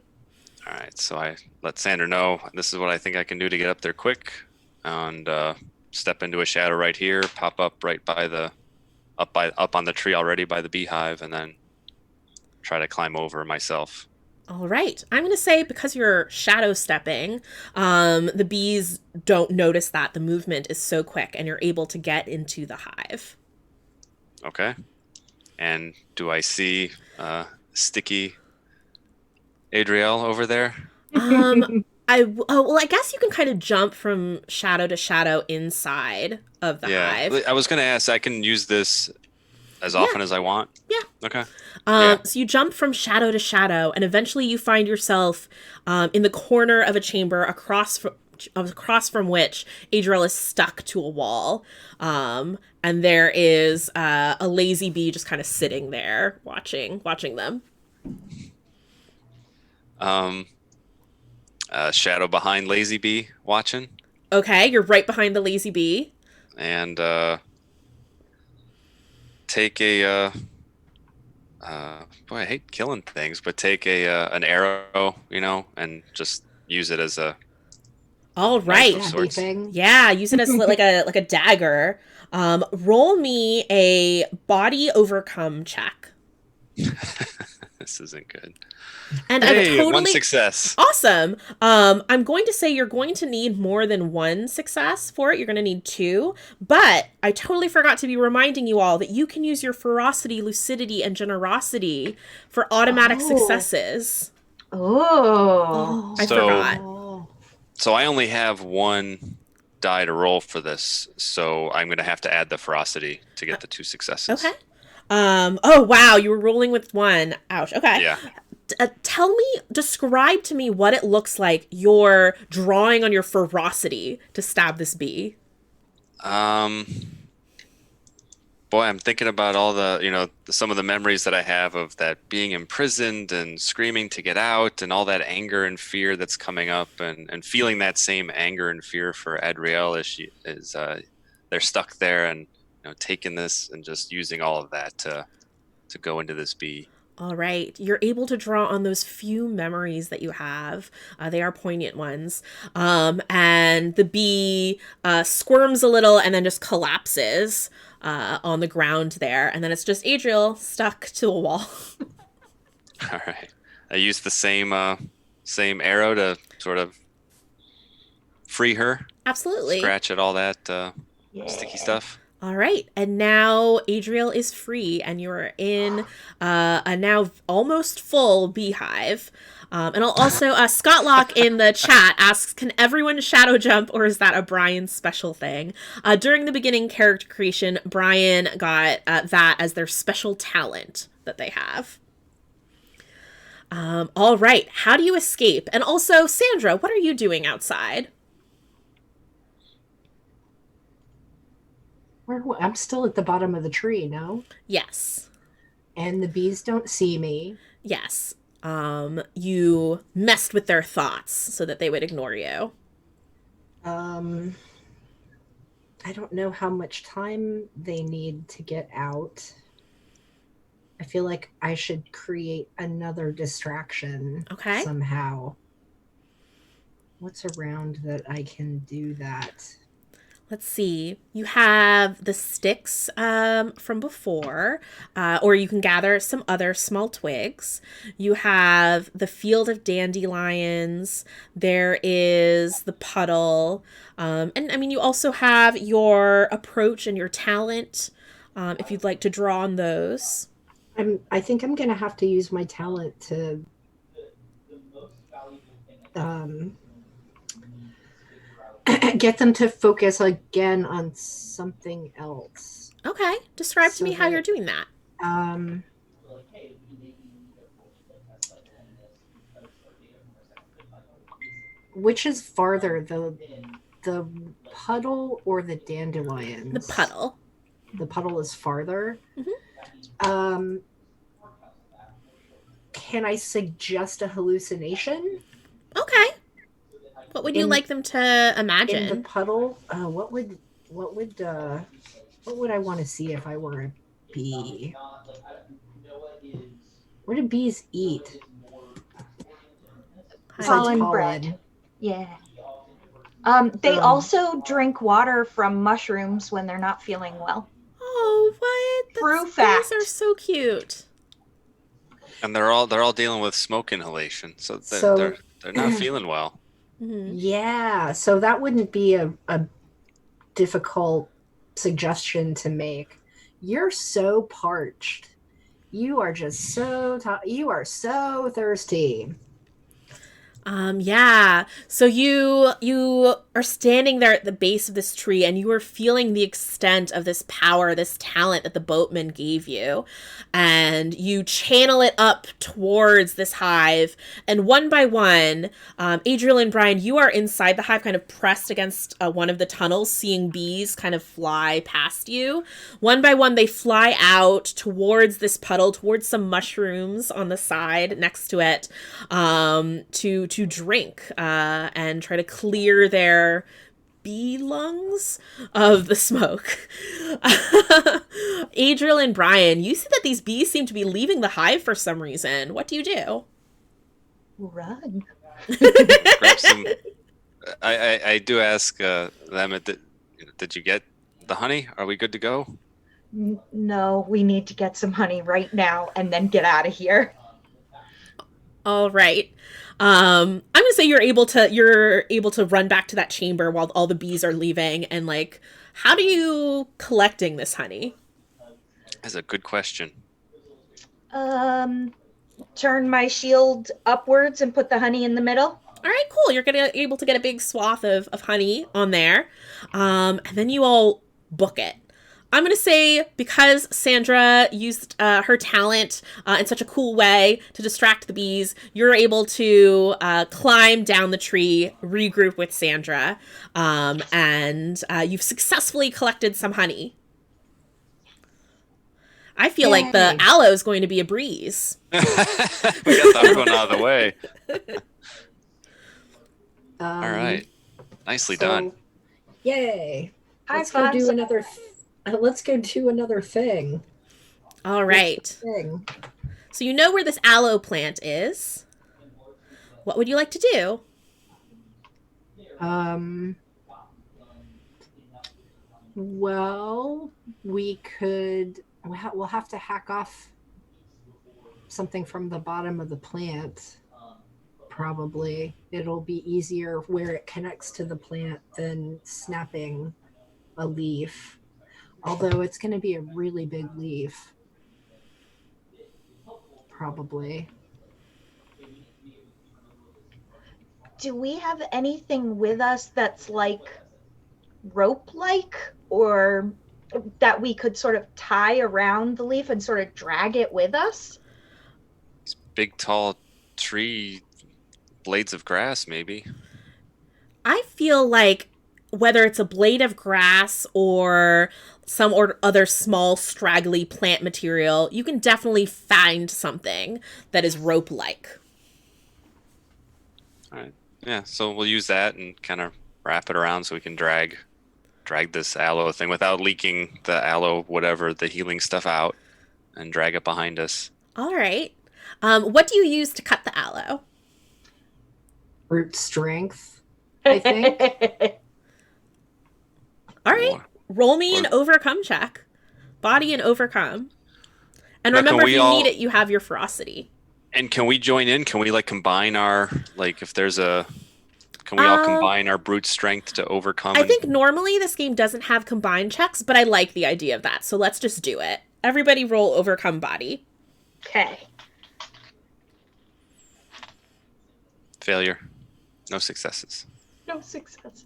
All right, so I let Sandra know this is what I think I can do to get up there quick, and step into a shadow right here, pop up right by up on the tree already by the beehive, and then try to climb over myself. All right. I'm going to say because you're shadow stepping, the bees don't notice that the movement is so quick and you're able to get into the hive. Okay. And do I see sticky Adriel over there? I guess you can kind of jump from shadow to shadow inside of the hive. I was going to ask, I can use this as often as I want? Yeah. Okay. So you jump from shadow to shadow, and eventually you find yourself in the corner of a chamber across from which Adriel is stuck to a wall. And there is a lazy bee just kind of sitting there watching them. Shadow behind lazy bee watching. Okay, you're right behind the lazy bee. And take a boy, I hate killing things, but take an arrow, and just use it as a all right thing. Yeah, use it as like a dagger. Roll me a body overcome check. This isn't good. And hey, one success. Awesome. I'm going to say you're going to need more than one success for it. You're going to need 2. But I totally forgot to be reminding you all that you can use your ferocity, lucidity, and generosity for automatic successes. I forgot. So I only have 1 die to roll for this, so I'm going to have to add the ferocity to get the 2 successes. Okay. Oh, wow. You were rolling with 1. Ouch. Okay. Yeah. Describe to me what it looks like you're drawing on your ferocity to stab this bee. Boy, I'm thinking about all the, some of the memories that I have of that being imprisoned and screaming to get out and all that anger and fear that's coming up and feeling that same anger and fear for Adriel as they're stuck there and, taking this and just using all of that to go into this bee. All right. You're able to draw on those few memories that you have. They are poignant ones. And the bee squirms a little and then just collapses on the ground there. And then it's just Adriel stuck to a wall. All right. I used the same arrow to sort of free her. Absolutely. Scratch at all that sticky stuff. All right, and now Adriel is free, and you're in a now almost full beehive. And I'll also, Scott Locke in the chat asks, can everyone shadow jump, or is that a Brian special thing? During the beginning character creation, Brian got that as their special talent that they have. All right. How do you escape? And also, Sandra, what are you doing outside? I'm still at the bottom of the tree, no? Yes. And the bees don't see me. Yes. You messed with their thoughts so that they would ignore you. I don't know how much time they need to get out. I feel like I should create another distraction somehow. What's around that I can do that? Let's see. You have the sticks from before, or you can gather some other small twigs. You have the field of dandelions. There is the puddle. And I mean, you also have your approach and your talent, if you'd like to draw on those. I think I'm going to have to use my talent to get them to focus again on something else. Okay. Describe to me how you're doing that. Which is farther, the puddle or the dandelions? The puddle. The puddle is farther. Mm-hmm. Can I suggest a hallucination? Okay. What would you like them to imagine? In the puddle, what would I want to see if I were a bee? What do bees eat? Pollen bread. Yeah. They also drink water from mushrooms when they're not feeling well. Oh, what? True fact. These are so cute. And they're all dealing with smoke inhalation, so they're not feeling well. Mm-hmm. Yeah, so that wouldn't be a difficult suggestion to make. You're so parched. You are just you are so thirsty. Yeah. So you are standing there at the base of this tree and you are feeling the extent of this power, this talent that the boatman gave you. And you channel it up towards this hive. And one by one, Adriel and Brian, you are inside the hive, kind of pressed against one of the tunnels, seeing bees kind of fly past you. One by one, they fly out towards this puddle, towards some mushrooms on the side next to it, to drink and try to clear their bee lungs of the smoke. Adriel and Brian, you see that these bees seem to be leaving the hive for some reason. What do you do? Run. Grab some. I do ask them, did you get the honey? Are we good to go? No, we need to get some honey right now and then get out of here. All right. I'm gonna say you're able to run back to that chamber while all the bees are leaving, and like, how do you collecting this honey? That's a good question. Turn my shield upwards and put the honey in the middle. All right, cool. You're able to get a big swath of honey on there, and then you all book it. I'm going to say because Sandra used her talent in such a cool way to distract the bees, you're able to climb down the tree, regroup with Sandra, and you've successfully collected some honey. I feel like the aloe is going to be a breeze. We got that one out of the way. All right. Nicely done. Yay. Let's go do another... Let's go do another thing. All right. So you know where this aloe plant is. What would you like to do? Well, we'll have to hack off something from the bottom of the plant. Probably. It'll be easier where it connects to the plant than snapping a leaf. Although it's going to be a really big leaf. Probably. Do we have anything with us that's like rope-like, or that we could sort of tie around the leaf and sort of drag it with us? These big, tall tree, blades of grass, maybe. I feel like whether it's a blade of grass or some other small straggly plant material, you can definitely find something that is rope-like. All right. Yeah, so we'll use that and kind of wrap it around so we can drag this aloe thing without leaking the aloe, whatever, the healing stuff out, and drag it behind us. All right. What do you use to cut the aloe? Brute strength, I think. All right. Roll me an overcome check. Body and overcome. And remember, if you need it, you have your ferocity. And can we join in? Can we like combine our, like if there's a, can we all combine our brute strength to overcome? I think normally this game doesn't have combined checks, but I like the idea of that. So let's just do it. Everybody roll overcome body. Okay. Failure. No successes. No success.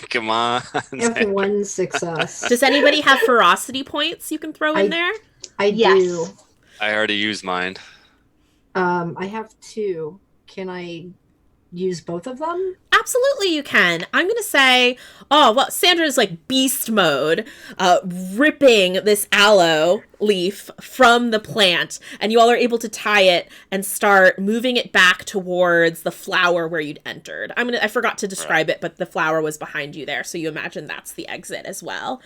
Come on. I have one success. Does anybody have ferocity points you can throw in there? I do. I already used mine. I have 2. Can I use both of them? Absolutely you can. I'm going to say, Sandra's like beast mode, ripping this aloe leaf from the plant, and you all are able to tie it and start moving it back towards the flower where you'd entered. I forgot to describe it, but the flower was behind you there, so you imagine that's the exit as well.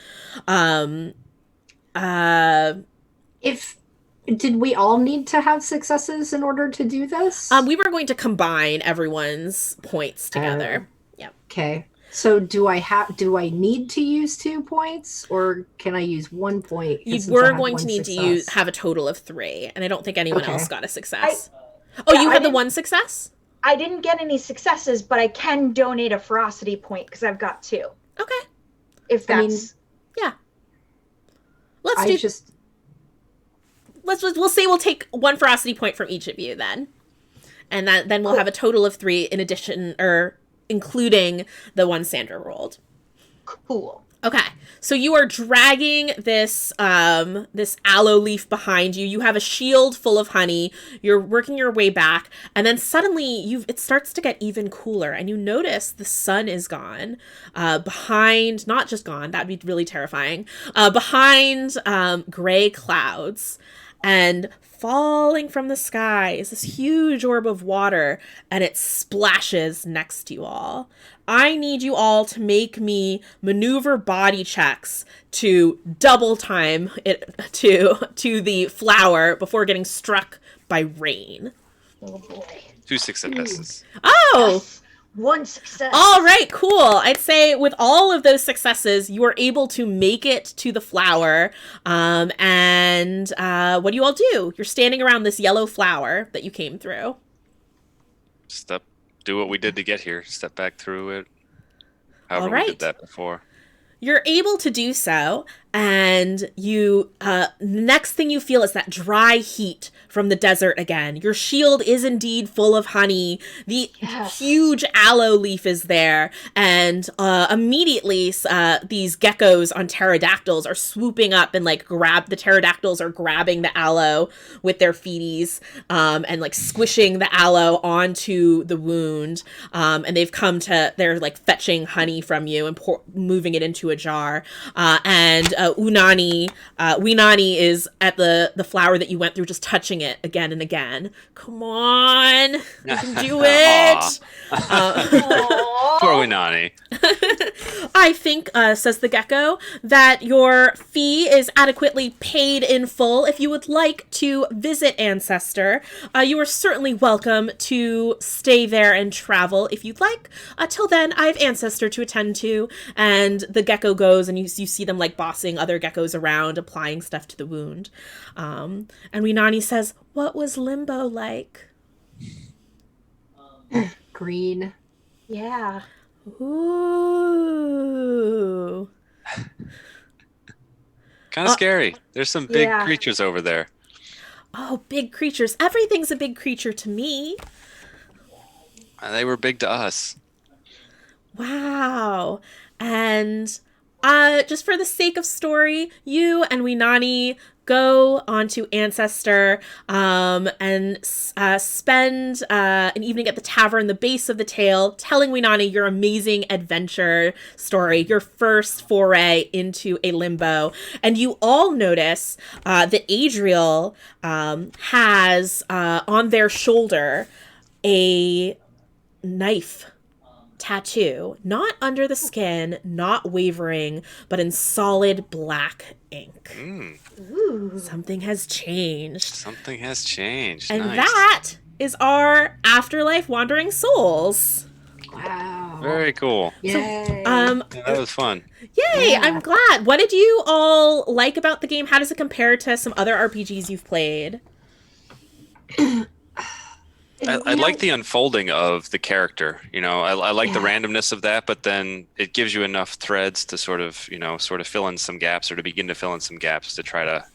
Did we all need to have successes in order to do this? We were going to combine everyone's points together. Yep. Okay. So do I need to use 2 points, or can I use 1 point? You were going to need to have a total of 3, and I don't think anyone else got a success. You had the 1 success? I didn't get any successes, but I can donate a ferocity point because I've got 2. Okay. If that's... yeah. We'll say we'll take 1 ferocity point from each of you then. And then we'll have a total of 3 in addition, or including the 1 Sandra rolled. Cool. Okay. So you are dragging this this aloe leaf behind you. You have a shield full of honey. You're working your way back, and then suddenly it starts to get even cooler, and you notice the sun is gone. Behind, not just gone, that'd be really terrifying. Behind gray clouds. And falling from the sky is this huge orb of water, and it splashes next to you all. I need you all to make me maneuver body checks to double time it to the flower before getting struck by rain. Oh boy. 2 successes. Oh! Yes. 1 success. All right, cool. I'd say with all of those successes, you are able to make it to the flower. And what do you all do? You're standing around this yellow flower that you came through. Do what we did to get here. Step back through it. However all right. we did that before. You're able to do so, and you next thing you feel is that dry heat from the desert again. Your shield is indeed full of honey. The huge aloe leaf is there, and immediately these geckos on pterodactyls are swooping up and like the pterodactyls are grabbing the aloe with their feeties and like squishing the aloe onto the wound. And they're like fetching honey from you and moving it into a jar. And Weenani is at the flower that you went through, just touching it again and again. Come on, you can do it. Poor Weenani. I think, says the gecko, that your fee is adequately paid in full. If you would like to visit Ancestor, you are certainly welcome to stay there and travel if you'd like. Till then, I have Ancestor to attend to, and the gecko goes, and you see them like bossing other geckos around, applying stuff to the wound. And Weenani says, "What was Limbo like?" Green. Yeah. Ooh. Kind of scary. There's some big creatures over there. Oh, big creatures. Everything's a big creature to me. They were big to us. Wow. And just for the sake of story, you and Weenani go onto Ancestor and spend an evening at the tavern, the base of the tale, telling Winani your amazing adventure story, your first foray into a limbo. And you all notice that Adriel has on their shoulder a knife tattoo, not under the skin, not wavering, but in solid black ink. Ooh. Something has changed. Something has changed. And nice. that is our Afterlife Wandering Souls. Wow. Very cool. Yay. Yeah, that was fun. Yay, Yeah. I'm glad. What did you all like about the game? How does it compare to some other RPGs you've played? I like the unfolding of the character. I like the randomness of that, but then it gives you enough threads to sort of fill in some gaps, or to begin to fill in some gaps to try to,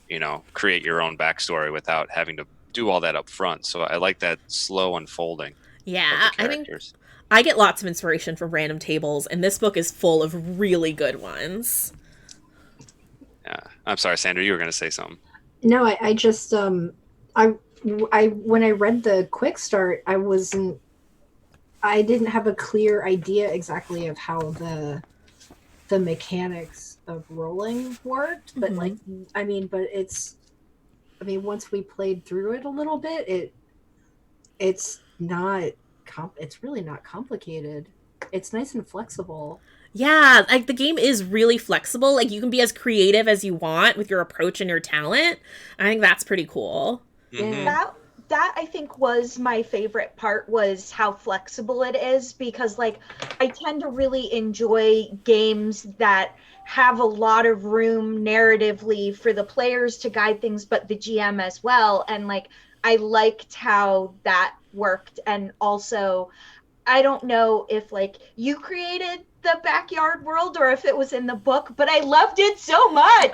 create your own backstory without having to do all that up front. So I like that slow unfolding Yeah, of the characters. I get lots of inspiration from random tables, and this book is full of really good ones. Yeah. I'm sorry, Sandra, you were going to say something. No, I just I when I read the quick start, I didn't have a clear idea exactly of how the mechanics of rolling worked, but once we played through it a little bit, it's really not complicated. It's nice and flexible. Yeah, like the game is really flexible. Like you can be as creative as you want with your approach and your talent. I think that's pretty cool. Mm-hmm. That I think was my favorite part, was how flexible it is, because like I tend to really enjoy games that have a lot of room narratively for the players to guide things, but the GM as well. And like I liked how that worked. And also, I don't know if like you created the backyard world or if it was in the book, but I loved it so much.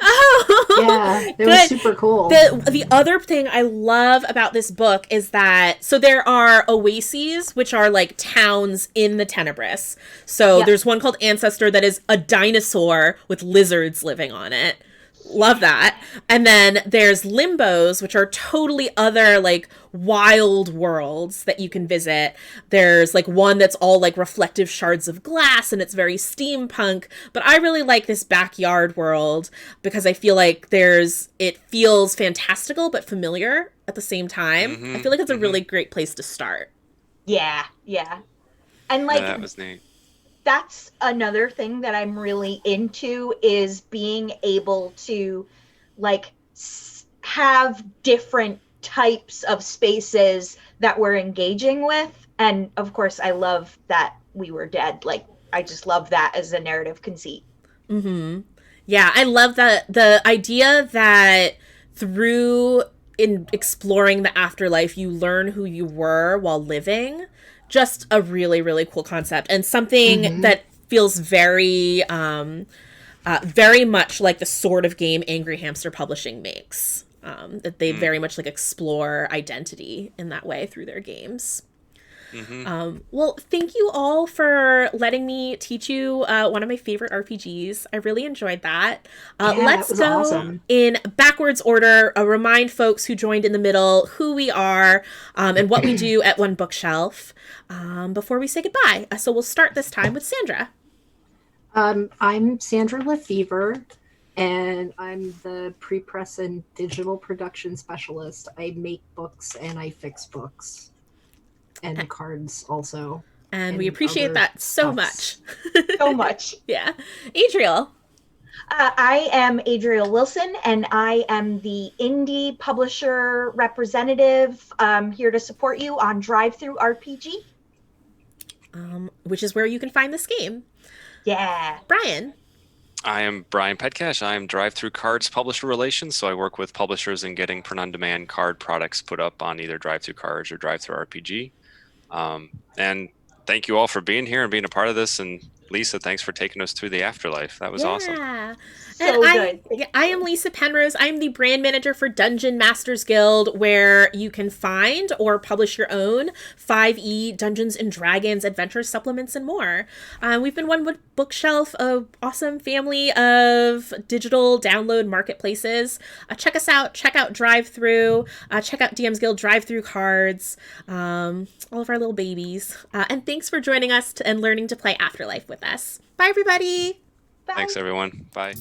Yeah, it was super cool. The other thing I love about this book is that, so there are oases, which are like towns in the Tenebris. So there's one called Ancestor that is a dinosaur with lizards living on it. Love that. And then there's limbos, which are totally other like wild worlds that you can visit. There's like one that's all like reflective shards of glass and it's very steampunk. But I really like this backyard world because I feel like it feels fantastical but familiar at the same time. Mm-hmm, I feel like it's a really great place to start. Yeah. And like that was neat. That's another thing that I'm really into, is being able to like have different types of spaces that we're engaging with. And of course, I love that we were dead. Like, I just love that as a narrative conceit. Mm-hmm. Yeah, I love that the idea that in exploring the afterlife, you learn who you were while living. Just a really, really cool concept, and something that feels very, very much like the sort of game Angry Hamster Publishing makes. That they very much like explore identity in that way through their games. Well, thank you all for letting me teach you one of my favorite RPGs. I really enjoyed that. Let's go awesome. In backwards order. Remind folks who joined in the middle who we are and what we do at One Bookshelf before we say goodbye. So we'll start this time with Sandra. I'm Sandra Lefever, and I'm the pre-press and digital production specialist. I make books and I fix books. And cards also. And we appreciate that so much. So much. Yeah. Adriel. I am Adriel Wilson, and I am the indie publisher representative here to support you on DriveThruRPG. Which is where you can find this game. Yeah. Brian. I am Brian Petkash. I am DriveThruCards Publisher Relations, so I work with publishers in getting print-on-demand card products put up on either DriveThruCards or DriveThruRPG. And thank you all for being here and being a part of this. And Lysa, thanks for taking us through the afterlife. That was awesome. So good. I am Lysa Penrose. I'm the brand manager for Dungeon Masters Guild, where you can find or publish your own 5e Dungeons and Dragons adventure supplements and more. We've been one bookshelf of awesome family of digital download marketplaces. Check us out. Check out DriveThru. Check out DMsGuild, DriveThruCards, all of our little babies. And thanks for joining us and learning to play Afterlife with us. Bye, everybody. Bye. Thanks, everyone. Bye.